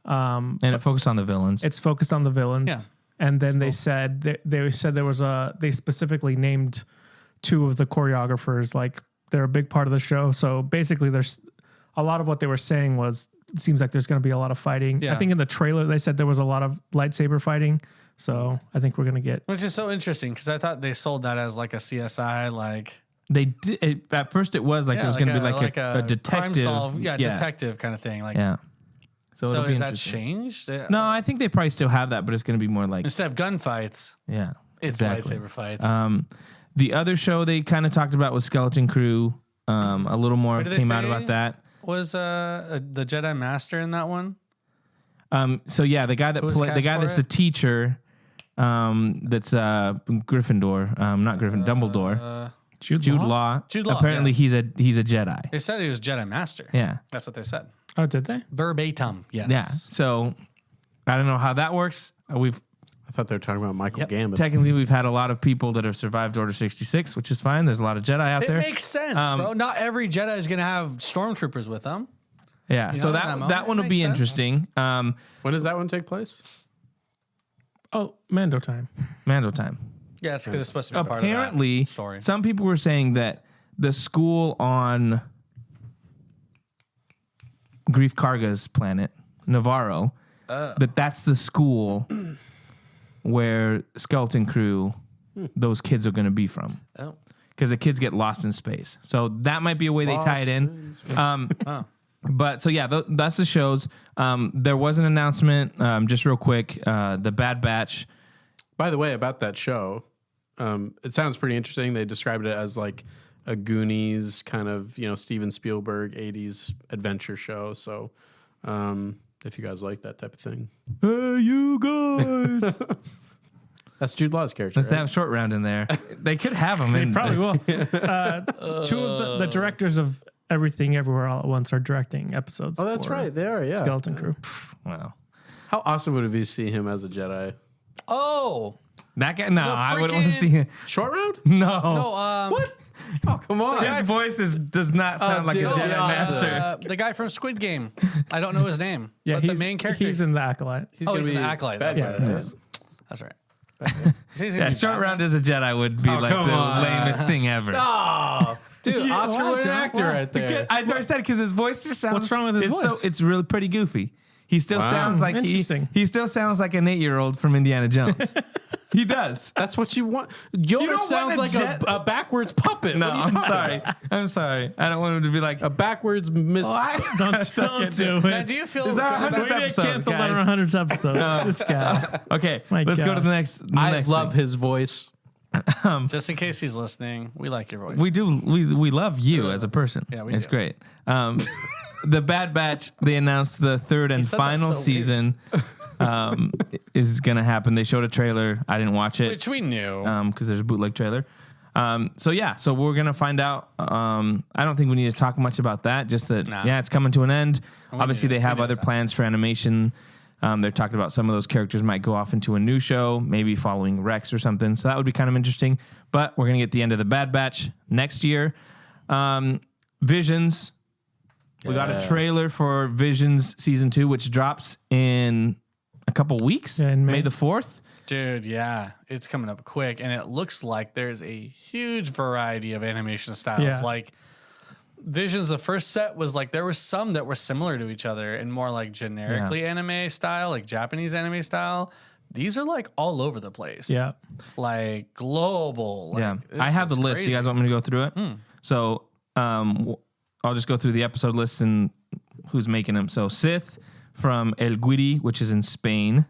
D: And it focused on the villains.
B: It's focused on the villains.
C: Yeah.
B: And then they said there was they specifically named two of the choreographers, like they're a big part of the show. So basically there's a lot of what they were saying was it seems like there's going to be a lot of fighting.
C: Yeah.
B: I think in the trailer they said there was a lot of lightsaber fighting. So I think we're going to get
C: Which is so interesting because I thought they sold that as like a CSI, like
D: They did at first. It was like it was going to be like a
C: crime
D: detective.
C: solve, detective kind of thing. Like,
D: Yeah. So,
C: so
D: it'll be
C: is that
D: interesting.
C: changed?
D: No, I think they probably still have that, but it's going to be more like
C: Instead of gunfights,
D: yeah.
C: it's
D: exactly.
C: lightsaber fights.
D: The other show they kind of talked about was Skeleton Crew. A little more
C: What did they
D: came out
C: say?
D: about that.
C: Was the Jedi Master in that one?
D: So yeah, the guy that
C: was
D: played the
C: cast
D: guy
C: for
D: that's
C: it?
D: the teacher, that's Gryffindor, not Gryffindor, Dumbledore,
B: Jude
D: Law.
C: Jude Law,
D: Apparently,
C: yeah.
D: he's a Jedi.
C: They said he was Jedi Master.
D: Yeah,
C: That's what they said.
B: Oh, did they?
C: Verbatim. Yes.
D: yeah. So I don't know how that works.
A: I thought they were talking about Michael Gambit.
D: Technically we've had a lot of people that have survived Order 66, which is fine. There's a lot of Jedi out
C: It
D: there.
C: makes sense, bro. Not every Jedi is going to have stormtroopers with them.
D: Yeah,
C: You
D: so
C: know,
D: that
C: that
D: that one will
C: makes
D: be
C: sense.
D: interesting.
A: When does that one take place?
B: Oh, Mando time.
D: Mando time.
C: Yeah, it's because it's supposed to be part of
D: Apparently,
C: that story.
D: some people were saying that the school on Grief Karga's planet, Navarro, that's the school where Skeleton Crew, those kids are going to be from.
C: Oh.
D: Because the kids get lost in space. So that might be a way they tie it in. But so, yeah, that's the shows. There was an announcement, just real quick, the Bad Batch.
A: By the way, about that show, it sounds pretty interesting. They described it as like a Goonies kind of, Steven Spielberg 80s adventure show. So if you guys like that type of thing. Hey, you guys. That's Jude Law's character.
D: Let's have Short Round in there. They could have him
B: They
D: in.
B: probably will. Two of the directors of Everything Everywhere All at Once are directing episodes.
A: Oh, that's
B: for
A: right. They are, yeah.
B: Skeleton Crew.
D: Wow.
A: How awesome would it be to see him as a Jedi?
C: Oh,
D: That guy? No,
C: The
D: I wouldn't want to
C: freaking-
D: see him.
A: Short round?
D: No.
C: no,
A: What? Oh, come on.
D: His voice does not sound like a
A: dude,
D: Jedi
A: yeah,
D: Master.
C: the guy from Squid Game. I don't know his name.
B: Yeah,
C: but
B: he's
C: the main character.
B: He's in the Acolyte.
A: He's
C: Oh,
A: gonna
C: he's in
A: be
C: the Acolyte.
A: bad
C: That's
A: guy,
C: right.
A: right?
C: That's right.
D: Yeah, Short Round as a Jedi would be like
A: come
D: the
A: on.
D: lamest thing ever.
A: Oh, dude, Oscar
B: why,
A: winning
B: John?
A: actor
B: Why?
A: right there.
D: I already said because his voice just sounds.
B: What's wrong with his
D: it's
B: voice?
D: it's really pretty goofy. He still
A: Wow.
D: sounds like
B: Interesting.
D: he still sounds like an 8-year-old from Indiana Jones. He does.
A: That's what you want. Yoda
D: don't
A: sounds
D: want
A: like a backwards puppet.
D: No,
A: What are you
D: I'm
A: talking
D: sorry.
A: about?
D: I'm sorry. I don't want him to be like.
A: A backwards miss.
B: Don't do
C: Now,
B: it.
C: do you feel
D: This is our
C: good
D: 100th
C: about-
B: We get
D: episode,
B: canceled on
D: guys.
B: our 100th episode. This guy.
D: Okay,
B: My
D: let's go to
B: gosh.
D: the next.
A: I
D: next
A: love
D: thing.
A: his voice.
C: just in case he's listening, we like your voice.
D: We do. We love you as a person.
C: Yeah, we
D: it's
C: do.
D: great. The Bad Batch. They announced the third and
C: said that
D: final
C: so weird.
D: season is going to happen. They showed a trailer. I didn't watch it.
C: Which we knew.
D: Because there's a bootleg trailer. So we're gonna find out. I don't think we need to talk much about that. Just that,
C: Nah.
D: it's coming to an end. Obviously,
C: knew-
D: they
C: we
D: have
C: knew
D: other
C: that.
D: plans for animation. They're talking about some of those characters might go off into a new show, maybe following Rex or something. So that would be kind of interesting. But we're gonna get the end of the Bad Batch next year. Visions. We got a
A: Yeah.
D: trailer for Visions season 2, which drops in a couple weeks.
B: Yeah, in May.
D: May the 4th.
C: Dude, yeah, it's coming up quick, and it looks like there's a huge variety of animation styles.
B: Yeah.
C: Like Visions, the first set was like there were some that were similar to each other and more like generically anime style, like Japanese anime style. These are like all over the place.
B: Yeah.
C: Like global. Like,
D: Yeah,
C: this
D: I have the
C: is
D: list.
C: crazy.
D: You guys want me to go through it? So I'll just go through the episode list and who's making them. So Sith from El Guiri, which is in Spain.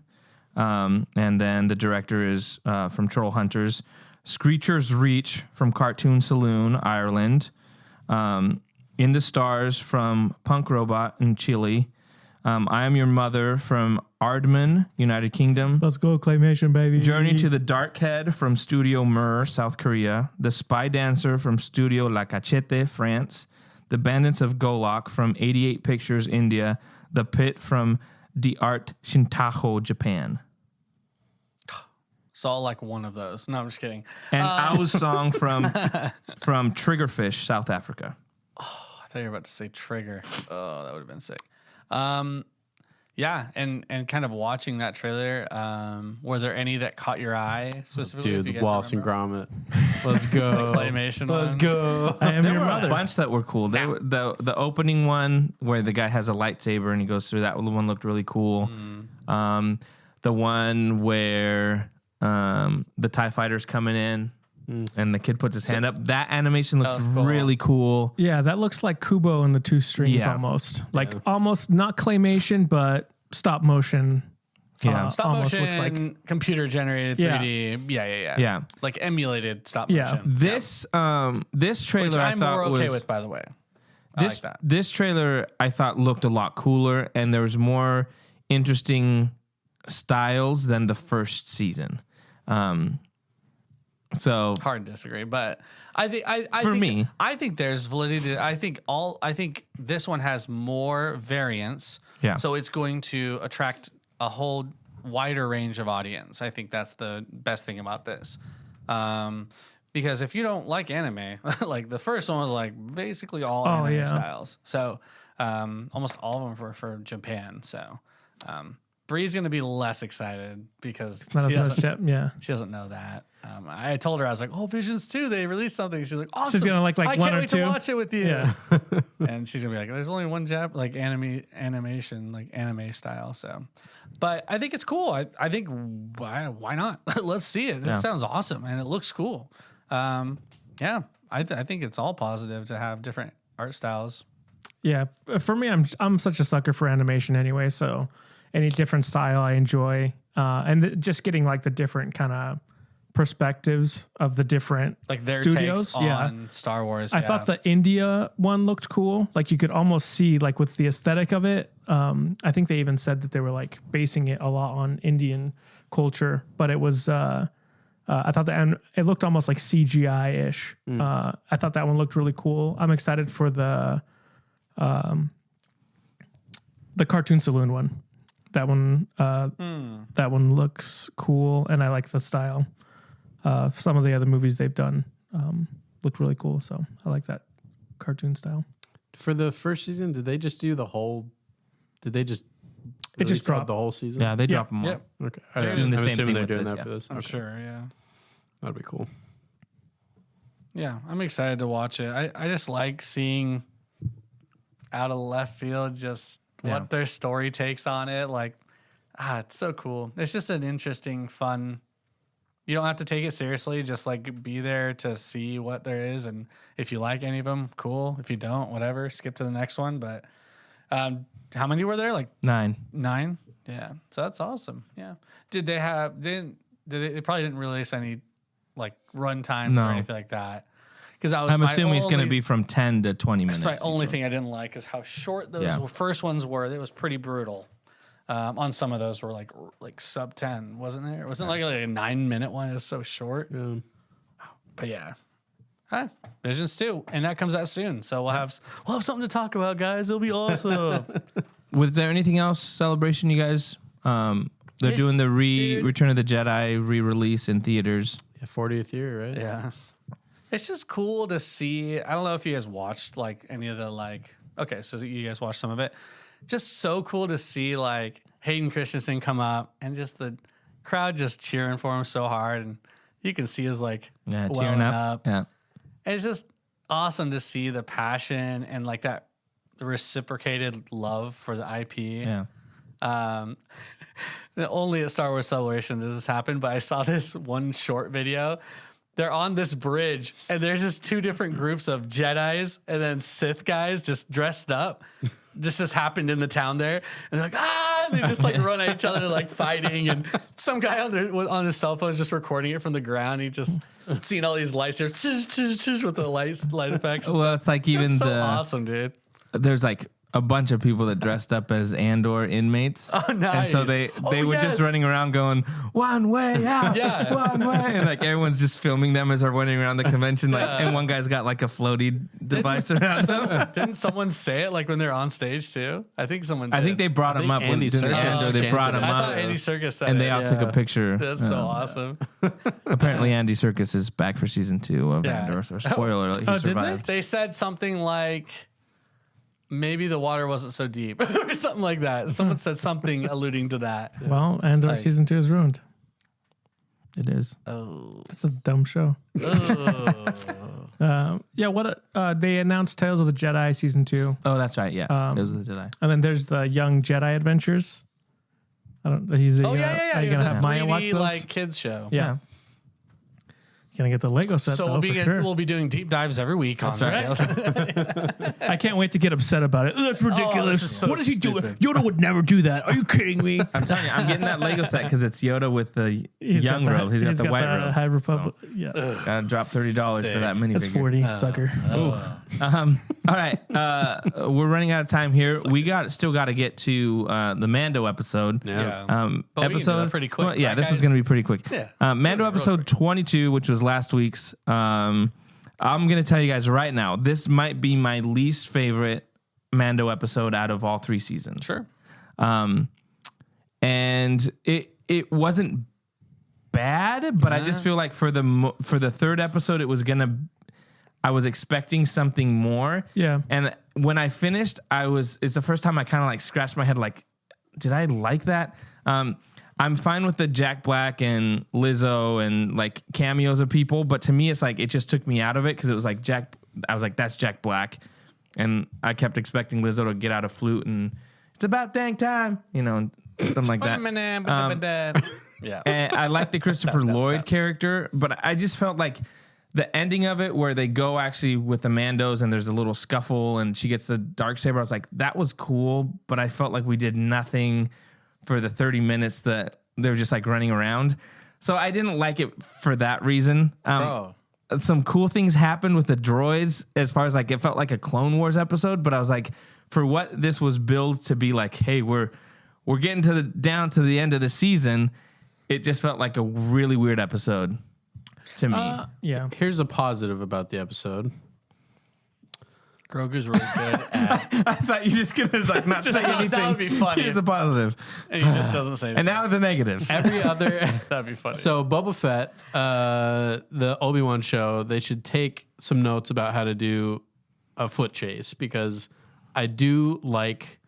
D: And then the director is from Troll Hunters. Screecher's Reach from Cartoon Saloon, Ireland. In the Stars from Punk Robot in Chile. I Am Your Mother from Aardman, United Kingdom.
B: Let's go, Claymation, baby.
D: Journey to the Dark Head from Studio Mur, South Korea. The Spy Dancer from Studio La Cachette, France. The Bandits of Golok from 88 Pictures, India. The Pit from The Art Shintaho, Japan.
C: Saw like one of those. No, I'm just kidding.
D: And Owl's Song from Triggerfish, South Africa.
C: I thought you were about to say Trigger. Oh, that would have been sick. Yeah, and kind of watching that trailer, were there any that caught your eye specifically? if you
A: Dude,
C: guys
A: Wallace and
C: remember?
A: Gromit. Let's go.
C: Claymation
A: Let's
C: one?
A: go.
B: I am
D: There
B: your
D: were
B: mother.
D: a bunch that were cool. They were, the opening one where the guy has a lightsaber and he goes through that one looked really cool. The one where the TIE fighter's coming in and the kid puts his hand up. That animation looked
C: was cool.
D: really cool.
B: Yeah, that looks like Kubo and the Two Strings
D: Yeah.
B: almost. Like almost not claymation, but stop motion.
D: Yeah.
C: Stop
B: almost
C: motion,
B: looks like
C: computer generated
B: Yeah.
C: 3D. Yeah.
D: Yeah.
C: Like emulated stop
B: Yeah.
C: motion.
D: This this trailer
C: Which
D: I
C: I'm
D: thought
C: more okay
D: was
C: with, by the way. I
D: this
C: like that.
D: this trailer I thought looked a lot cooler and there was more interesting styles than the first season. So
C: Hard to disagree, but I think
D: For me.
C: I think there's validity. I think this one has more variance.
D: Yeah.
C: So it's going to attract a whole wider range of audience. I think that's the best thing about this. Because if you don't like anime, like the first one was like basically all anime
B: yeah.
C: styles. So almost all of them were for Japan. So Bree's going to be less excited because
B: not
C: she
B: as much.
C: doesn't,
B: Yeah.
C: she doesn't know that. I told her, I was like, oh, Visions 2, they released something. She's like, awesome.
B: She's gonna like
C: I
B: one
C: can't
B: or
C: wait
B: two.
C: to watch it with you.
B: Yeah.
C: And she's gonna be like, there's only one animation, like anime style. So, but I think it's cool. I think why not? Let's see it. This
D: Yeah.
C: sounds awesome and it looks cool. Yeah, I think it's all positive to have different art styles.
B: Yeah. For me, I'm such a sucker for animation anyway. So any different style I enjoy. And just getting like the different kind of perspectives of the different
C: Like their
B: studios.
C: takes on Star Wars.
B: I thought the India one looked cool. Like you could almost see like with the aesthetic of it. I think they even said that they were like basing it a lot on Indian culture, but it was. I thought that, and it looked almost like CGI ish. I thought that one looked really cool. I'm excited for the Cartoon Saloon one. That one, that one looks cool, and I like the style. Some of the other movies they've done look really cool, so I like that cartoon style.
A: For the first season, did they just do the whole? Did they just?
B: It just
A: release
B: dropped
A: the whole season.
D: Yeah, they drop them all.
C: Yep.
A: Okay.
D: They're doing the
A: I'm
D: same
A: assuming
D: thing
A: they're
D: with
A: doing
D: this,
A: that
D: yeah.
A: for this.
C: I'm
A: Okay.
C: sure. Yeah.
A: That'd be cool.
C: Yeah, I'm excited to watch it. I just like seeing out of left field just what their story takes on it. Like, it's so cool. It's just an interesting, fun. You don't have to take it seriously. Just like be there to see what there is, and if you like any of them, cool. If you don't, whatever. Skip to the next one. But how many were there? Like
D: 9.
C: 9. Yeah, so that's awesome. Yeah. Did they have? They probably didn't release any like run time
D: No.
C: or anything like that. Because
D: I'm assuming it's going to be from 10 to 20 minutes.
C: That's the only
D: each
C: thing I didn't like is how short those
D: Yeah.
C: first ones were. It was pretty brutal. On some of those were like sub 10, wasn't there? It wasn't like a 9-minute one. It was so short.
A: Yeah.
C: But yeah. Visions 2, and that comes out soon. So we'll have something to talk about, guys. It'll be awesome.
D: one. Was there anything else celebration you guys? They're
C: It's-
D: doing the
C: dude.
D: Return of the Jedi re-release in theaters.
A: Yeah, 40th year, right?
C: Yeah. It's just cool to see. I don't know if you guys watched like any of the okay, so you guys watched some of it. Just so cool to see like Hayden Christensen come up and just the crowd just cheering for him so hard, and you can see his like
D: Yeah,
C: welling
D: tearing up. Yeah.
C: And it's just awesome to see the passion and like that reciprocated love for the IP.
D: Yeah.
C: Only at Star Wars Celebration does this happen, but I saw this one short video. They're on this bridge, and there's just two different groups of Jedis and then Sith guys just dressed up. This just happened in the town there, and they're like, and they just like run at each other like fighting, and some guy on his cell phone is just recording it from the ground. He just seeing all these lights here with the light effects.
D: Well, it's like even
C: It's so
D: the
C: awesome, dude.
D: there's like a bunch of people that dressed up as Andor inmates.
C: Oh, nice.
D: And so they were
C: yes.
D: just running around going, one way out,
C: Yeah.
D: one way. And like everyone's just filming them as they're running around the convention. Like, and one guy's got like a floaty device around him.
C: Didn't someone say it like when they're on stage too? I think someone did.
D: I think they brought him up when
A: Andy
D: during the
A: Serkis
D: Andor. They
A: chanted
D: brought
A: it.
D: him
C: I
D: up.
C: thought Andy Serkis said
D: And
C: it.
D: they all took a picture.
C: That's so awesome.
D: Apparently, Andy Serkis is back for season 2 of
C: Yeah.
D: Andor. So spoiler alert, he
B: Oh, did they?
D: survived.
C: They said something like maybe the water wasn't so deep or something like that. Someone said something alluding to that.
B: Well, Andor
C: Like-
B: season 2 is ruined.
D: It is.
C: Oh.
B: It's a dumb show. Yeah, what they announced Tales of the Jedi season 2,
D: Oh, that's right. Yeah. Those are the Jedi.
B: and then there's the Young Jedi Adventures. I don't. He's.
C: Oh yeah.
B: Are you
C: It was
B: gonna
C: a
B: have Maya watch
C: 3D,
B: those?
C: like kids show.
B: yeah. Gonna get the Lego set
C: So
B: though,
C: we'll
B: for sure.
C: we'll be doing deep dives every week on
D: right.
C: it.
B: I can't wait to get upset about it. That's ridiculous.
C: this is so
B: What is he doing?
C: stupid.
B: Yoda would never do that. Are you kidding me?
D: I'm telling you, I'm getting that Lego set because it's Yoda with the
B: He's
D: young
B: got the-
D: robes. He's got the white robes.
B: High Republic. Yeah,
D: Gotta drop $30 for that minifigure.
B: that's 40, sucker.
D: All right, we're running out of time here. We still got to get to the Mando episode.
A: Yeah.
C: But we can do that pretty quick,
D: Well, yeah,
C: right,
D: this
C: guys?
D: was going to be pretty quick.
C: Yeah.
D: Mando
C: Real
D: episode 22, which was last week's. I'm going to tell you guys right now, this might be my least favorite Mando episode out of all 3 seasons.
C: Sure.
D: And it wasn't bad, but I just feel like for the 3rd episode, I was expecting something more.
B: Yeah.
D: And when I finished, it's the first time I kind of like scratched my head, like, did I like that? I'm fine with the Jack Black and Lizzo and like cameos of people, but to me, it's like, it just took me out of it. Cause it was like I was like, that's Jack Black. And I kept expecting Lizzo to get out a flute and it's about dang time, and something like that.
C: Yeah.
D: And I like the Christopher Lloyd character, but I just felt like the ending of it where they go actually with the Mandos and there's a little scuffle and she gets the Darksaber. I was like, that was cool, but I felt like we did nothing for the 30 minutes that they were just like running around. So I didn't like it for that reason.
C: Bro.
D: Some cool things happened with the droids as far as like it felt like a Clone Wars episode, but I was like, for what this was billed to be like, hey, we're getting down to the end of the season, it just felt like a really weird episode to me.
B: Yeah.
A: Here's a positive about the episode.
C: Grogu's really good at.
D: I thought you just gonna like not say anything.
C: That would be funny.
D: Here's a positive,
C: And he just doesn't say
D: and now the negative.
A: Every other.
C: That'd be funny.
A: So Boba Fett, the Obi-Wan show, they should take some notes about how to do a foot chase, because I do like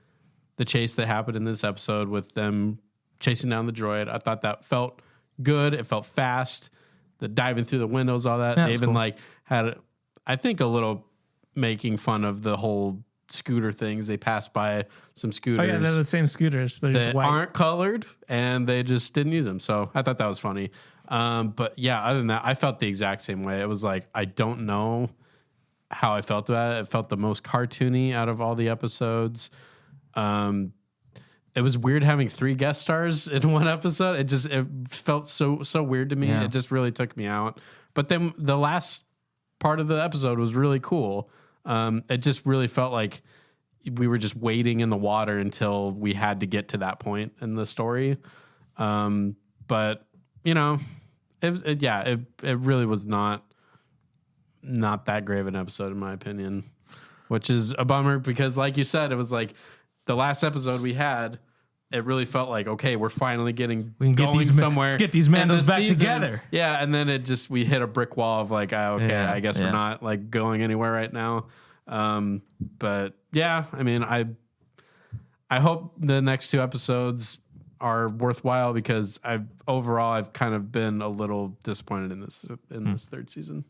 A: the chase that happened in this episode with them chasing down the droid. I thought that felt good. It felt fast. The diving through the windows, all that.
D: Yeah,
A: They even
D: cool.
A: like had, I think, a little making fun of the whole scooter things. They passed by some
B: Oh
A: scooters
B: yeah, they're the same scooters. They're just
A: that
B: white.
A: aren't colored, and they just didn't use them. So I thought that was funny. But yeah, other than that, I felt the exact same way. It was like, I don't know how I felt about it. It felt the most cartoony out of all the episodes. It was weird having 3 guest stars in one episode. It felt so weird to me.
D: Yeah.
A: It just really took me out. But then the last part of the episode was really cool. It just really felt like we were just waiting in the water until we had to get to that point in the story. But you know, it really was not that great of an episode in my opinion, which is a bummer because, like you said, it was like the last episode we had. It really felt like, okay, we're finally getting
D: We can get
A: going
D: these
A: somewhere.
D: let's get these
A: in
D: Mandos
A: the
D: back
A: season.
D: together.
A: Yeah, and then we hit a brick wall of like, okay,
D: Yeah,
A: I guess we're
D: yeah.
A: not like going anywhere right now. But yeah, I mean, I hope the next 2 episodes are worthwhile because I've kind of been a little disappointed in this 3rd season.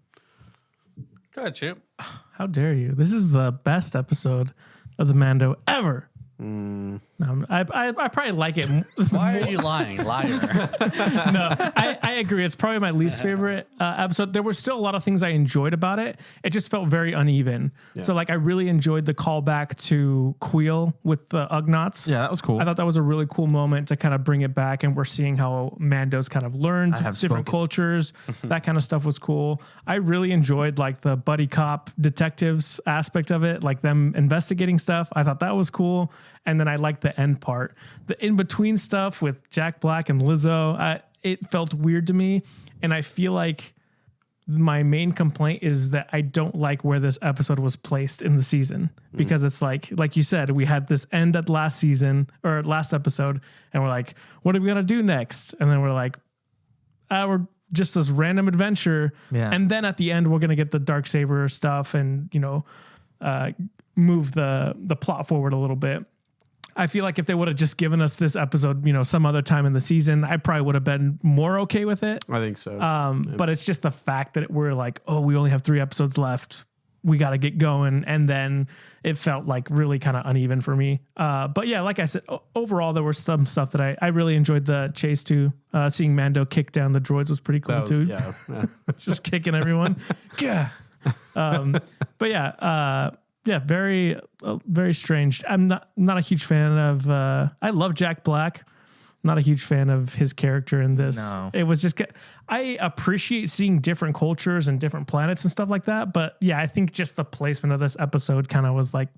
C: Go ahead, Chip.
B: How dare you? This is the best episode of the Mando ever. No, I probably like it.
C: Why are you lying, liar?
B: No, I agree. It's probably my least favorite episode. There were still a lot of things I enjoyed about it. It just felt very uneven. So, like, I really enjoyed the callback to Queel with the Ugnaughts.
D: Yeah, that was cool.
B: I thought that was a really cool moment to kind of bring it back, and we're seeing how Mando's kind of learned
D: have
B: different
D: spoken.
B: cultures. That kind of stuff was cool. I really enjoyed like the buddy cop detectives aspect of it, like them investigating stuff. I thought that was cool. And then I liked the end part. The in-between stuff with Jack Black and Lizzo, it felt weird to me. And I feel like my main complaint is that I don't like where this episode was placed in the season. Because it's like you said, we had this end at last season or last episode, and we're like, what are we going to do next? And then we're like, we're just this random adventure.
D: Yeah.
B: And then at the end, we're going to get the Darksaber stuff and, move the plot forward a little bit. I feel like if they would have just given us this episode, some other time in the season, I probably would have been more okay with it.
A: I think so.
B: But it's just the fact that we're like, oh, we only have 3 episodes left. We got to get going. And then it felt like really kind of uneven for me. But yeah, like I said, overall, there was some stuff that I really enjoyed the chase too. Seeing Mando kick down the droids was pretty cool too.
A: Yeah.
B: Just kicking everyone. Yeah. But yeah, very strange. I'm not a huge fan of. I love Jack Black. Not a huge fan of his character in this.
D: No.
B: It was just. I appreciate seeing different cultures and different planets and stuff like that. But yeah, I think just the placement of this episode kind of was like,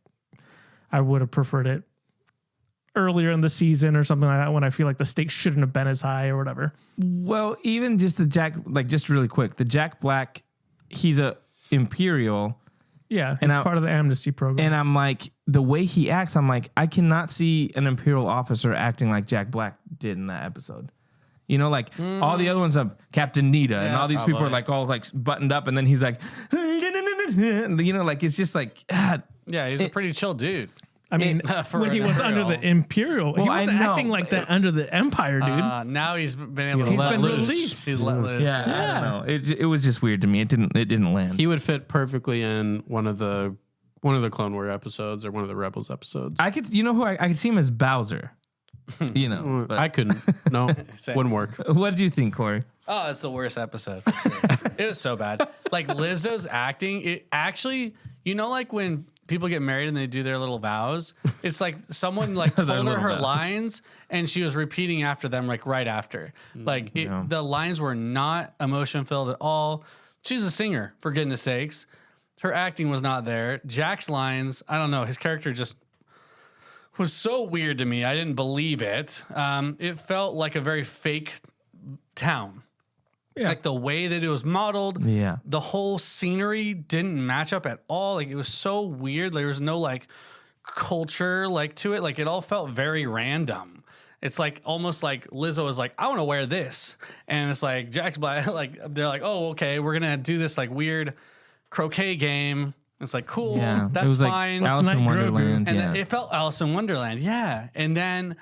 B: I would have preferred it earlier in the season or something like that, when I feel like the stakes shouldn't have been as high or whatever.
D: Well, even just just really quick, the Jack Black, he's a Imperial.
B: Yeah, he's part of the amnesty program.
D: And I'm like, the way he acts, I'm like, I cannot see an Imperial officer acting like Jack Black did in that episode. All the other ones of Captain Nita and all these people are like all like buttoned up, and then he's like, it's just like,
C: Yeah, he's a pretty chill dude.
B: I mean,
C: For
B: when he
C: an
B: was under
C: Imperial.
B: the Imperial, he
D: Well, I
B: wasn't
D: know,
B: acting like that under the Empire, dude.
C: Now he's been able to
B: He's
C: let
B: been
C: loose.
B: released.
C: He's let loose.
D: yeah, I don't know. It was just weird to me. It didn't land.
A: He would fit perfectly in one of the Clone War episodes or one of the Rebels episodes.
D: I could, I could see him as Bowser. But
A: I couldn't. No, wouldn't work.
D: what did you think, Corey?
C: Oh, it's the worst episode for sure. It was so bad. Like Lizzo's acting, it actually, like when people get married and they do their little vows. It's like someone like told her
D: little
C: her
D: vow.
C: lines and she was repeating after them like right after. Like the lines were not emotion filled at all. She's a singer, for goodness sakes. Her acting was not there. Jack's lines, I don't know. His character just was so weird to me. I didn't believe it. It felt like a very fake town.
B: Yeah.
C: Like the way that it was modeled,
D: Yeah.
C: the whole scenery didn't match up at all. Like it was so weird. There was no like culture like to it. Like it all felt very random. It's like almost like Lizzo was like, I want to wear this, and it's like Jack's Black. Like they're like, oh, okay, we're gonna do this like weird croquet game. It's like cool,
D: Yeah.
C: that's
D: it was
C: fine.
D: like Alice in
B: Night
D: Wonderland.
C: And
D: Yeah.
C: then it felt Alice in Wonderland, yeah. And then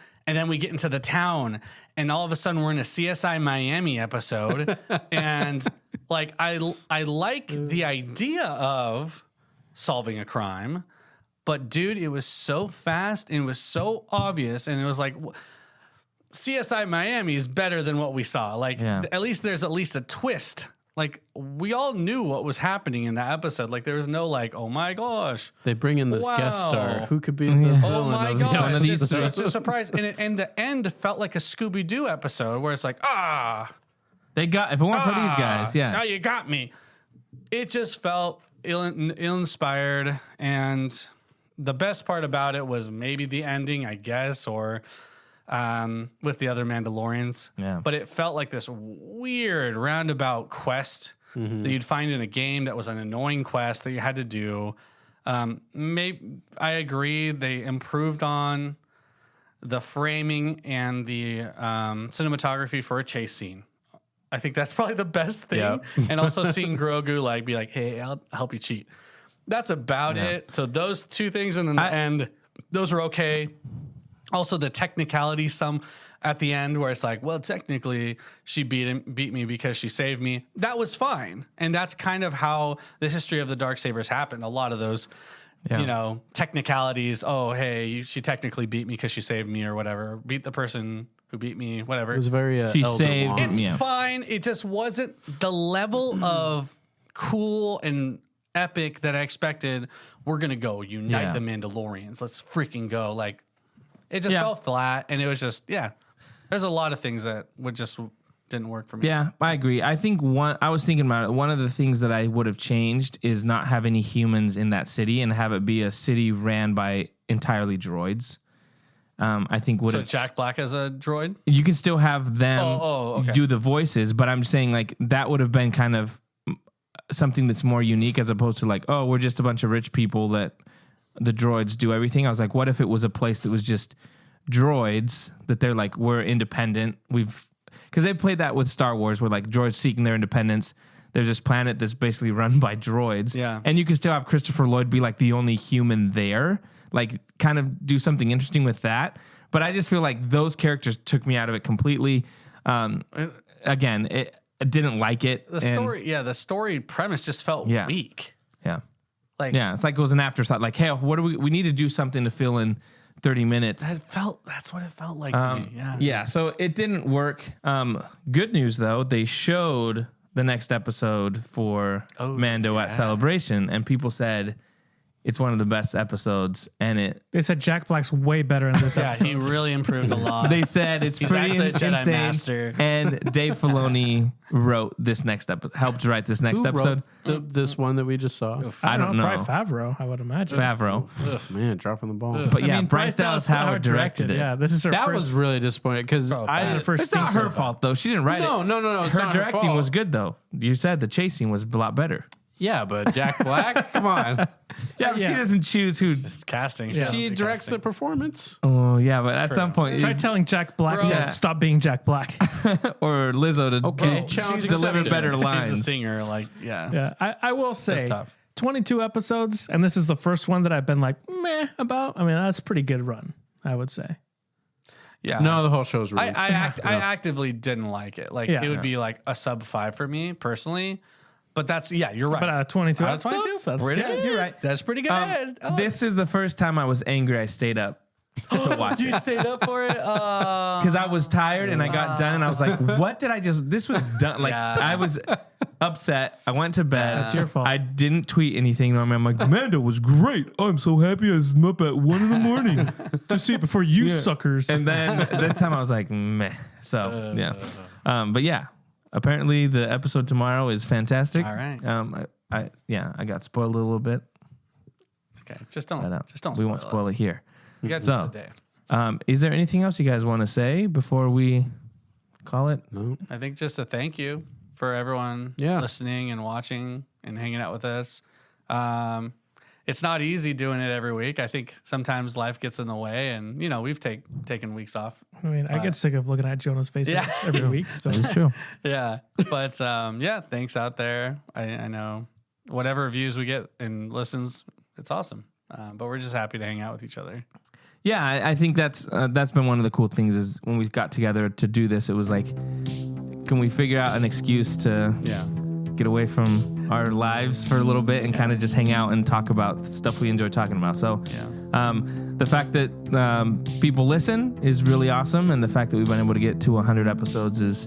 C: we get into the town, and all of a sudden we're in a CSI Miami episode, and like I like the idea of solving a crime, but dude, it was so fast and it was so obvious, and it was like CSI Miami is better than what we saw. Like
D: Yeah.
C: at least there's at least a twist. Like we all knew what was happening in that episode. Like there was no like, oh my gosh.
A: They bring in this guest
C: Wow.
A: star. Who could be the
D: Yeah.
A: villain
C: Oh my
A: of
C: gosh,
D: one of these
C: it's
D: three.
C: such a surprise. And the end felt like a Scooby-Doo episode where it's like,
D: They got, if it weren't for these guys, yeah.
C: now you got me. It just felt ill-inspired, and the best part about it was maybe the ending, I guess, or with the other Mandalorians.
D: Yeah.
C: But it felt like this weird roundabout quest that you'd find in a game that was an annoying quest that you had to do. Maybe I agree they improved on the framing and the cinematography for a chase scene. I think that's probably the best thing.
A: Yep.
C: And also seeing Grogu like be like, hey, I'll help you cheat. That's about it. So those two things, and then the end, those were okay. Also the technicality, some at the end where it's like, well, technically she beat me because she saved me. That was fine. And that's kind of how the history of the Darksabers happened. A lot of those, you know, technicalities. Oh, hey, she technically beat me because she saved me or whatever. Beat the person who beat me, whatever.
A: It was very
D: She
A: Elder
D: saved-
A: Wong.
C: It's
D: Yeah.
C: fine. It just wasn't the level of cool and epic that I expected. We're going to go unite
D: Yeah.
C: the Mandalorians. Let's freaking go. Like, it just
D: Yeah.
C: felt flat, and it was just, there's a lot of things that didn't work for me.
D: Yeah, I agree. I think I was thinking about it. One of the things that I would have changed is not have any humans in that city and have it be a city ran by entirely droids. I think would
C: So
D: have.
C: Jack Black as a droid?
D: You can still have them
C: okay.
D: do the voices, but I'm saying like that would have been kind of something that's more unique as opposed to like, oh, we're just a bunch of rich people that the droids do everything. I was like, what if it was a place that was just droids that they're like, we're independent. Because they played that with Star Wars where like droids seeking their independence. There's this planet that's basically run by droids.
C: Yeah.
D: And you can still have Christopher Lloyd be like the only human there. Like kind of do something interesting with that. But I just feel like those characters took me out of it completely. Again, I didn't like it.
C: The story premise just felt weak.
D: Yeah.
C: Like,
D: Yeah. It's like it was an afterthought. Like, hey, what do we need to do something to fill in 30 minutes.
C: That's what it felt like to me. Yeah.
D: Yeah, so it didn't work. Good news though, they showed the next episode for Mando at Celebration, and people said it's one of the best episodes. And
B: They said Jack Black's way better in this episode.
C: he really improved a lot.
D: they said it's
C: He's
D: pretty
C: actually a Jedi
D: insane.
C: master.
D: And Dave Filoni wrote this next episode, helped write this next
A: Who
D: episode.
A: wrote this one that we just saw?
D: I don't know.
B: Probably Favreau, I would imagine.
D: Favreau.
A: Man, dropping the ball.
D: But yeah,
B: I mean,
D: Bryce Dallas Howard directed it.
B: Yeah, this is her
A: That
B: first.
A: was really disappointing because
B: This is her first
D: It's not
B: teaser.
D: her fault though. She didn't write it.
A: No. It's
D: Her
A: not
D: directing
A: fault.
D: was good though. You said the chasing was a lot better.
A: Yeah, but Jack Black, come on.
D: Yeah, but she doesn choose who.
C: Casting.
B: Yeah.
A: She directs the performance.
D: Oh yeah, but at some point,
B: Try telling Jack Black
C: Bro.
B: to stop being Jack Black.
D: or Lizzo to
A: Okay, challenge
D: deliver
A: accepted.
D: better
C: She's a
D: lines.
C: singer. Like,
B: Yeah, I will say,
C: That's tough.
B: 22 episodes, and this is the first one that I've been like, meh about. I mean, that's a pretty good run, I would say.
C: Yeah.
A: No, the whole show's really.
C: I actively didn't like it. Like,
B: Yeah.
C: it would be like a sub 5 for me personally. But that's, you're right.
B: But out of 22
C: Out of 22?
B: episodes, that's
C: Pretty
B: good.
C: good.
B: You're right.
C: That's pretty good.
D: This is the first time I was angry. I stayed up to watch it
C: You stayed up for it?
D: because I was tired and I got done and I was like, "What did I just? This was done." Like
C: Yeah.
D: I was upset. I went to bed.
B: That's your fault.
D: I didn't tweet anything. Normally, I'm like, Mando was great. I'm so happy I was up at 1 a.m.
B: to see it before you suckers.
D: And then this time I was like, meh. So yeah. But yeah, apparently the episode tomorrow is fantastic.
C: All right.
D: I got spoiled a little bit.
C: Okay. Just don't.
D: We won't spoil it here.
C: You got just a day.
D: Is there anything else you guys want to say before we call it?
A: No.
C: I think just a thank you for everyone listening and watching and hanging out with us. It's not easy doing it every week. I think sometimes life gets in the way, and we've taken weeks off.
B: I mean, I get sick of looking at Jonah's face every week. So
D: It's true.
C: Yeah, but thanks out there. I know whatever views we get and listens, it's awesome. But we're just happy to hang out with each other.
D: Yeah, I think that's been one of the cool things is when we got together to do this, it was like, can we figure out an excuse to get away from our lives for a little bit and kind of just hang out and talk about stuff we enjoy talking about. So the fact that people listen is really awesome, and the fact that we've been able to get to 100 episodes is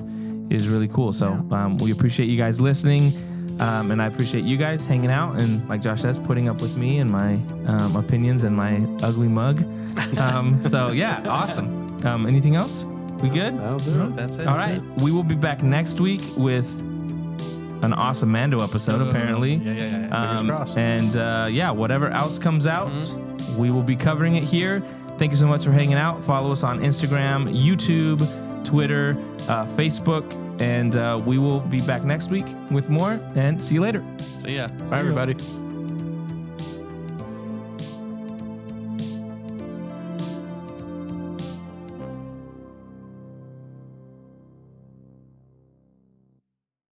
D: really cool. So we appreciate you guys listening, and I appreciate you guys hanging out and, like Josh says, putting up with me and my opinions and my ugly mug. So yeah, awesome. Anything else? We good?
A: That'll do it.
C: That's it.
D: All right. We will be back next week with an awesome Mando episode, apparently.
C: Yeah.
A: Fingers crossed.
D: And whatever else comes out, we will be covering it here. Thank you so much for hanging out. Follow us on Instagram, YouTube, Twitter, Facebook, and we will be back next week with more. And see you later.
C: See ya.
D: Bye, everybody.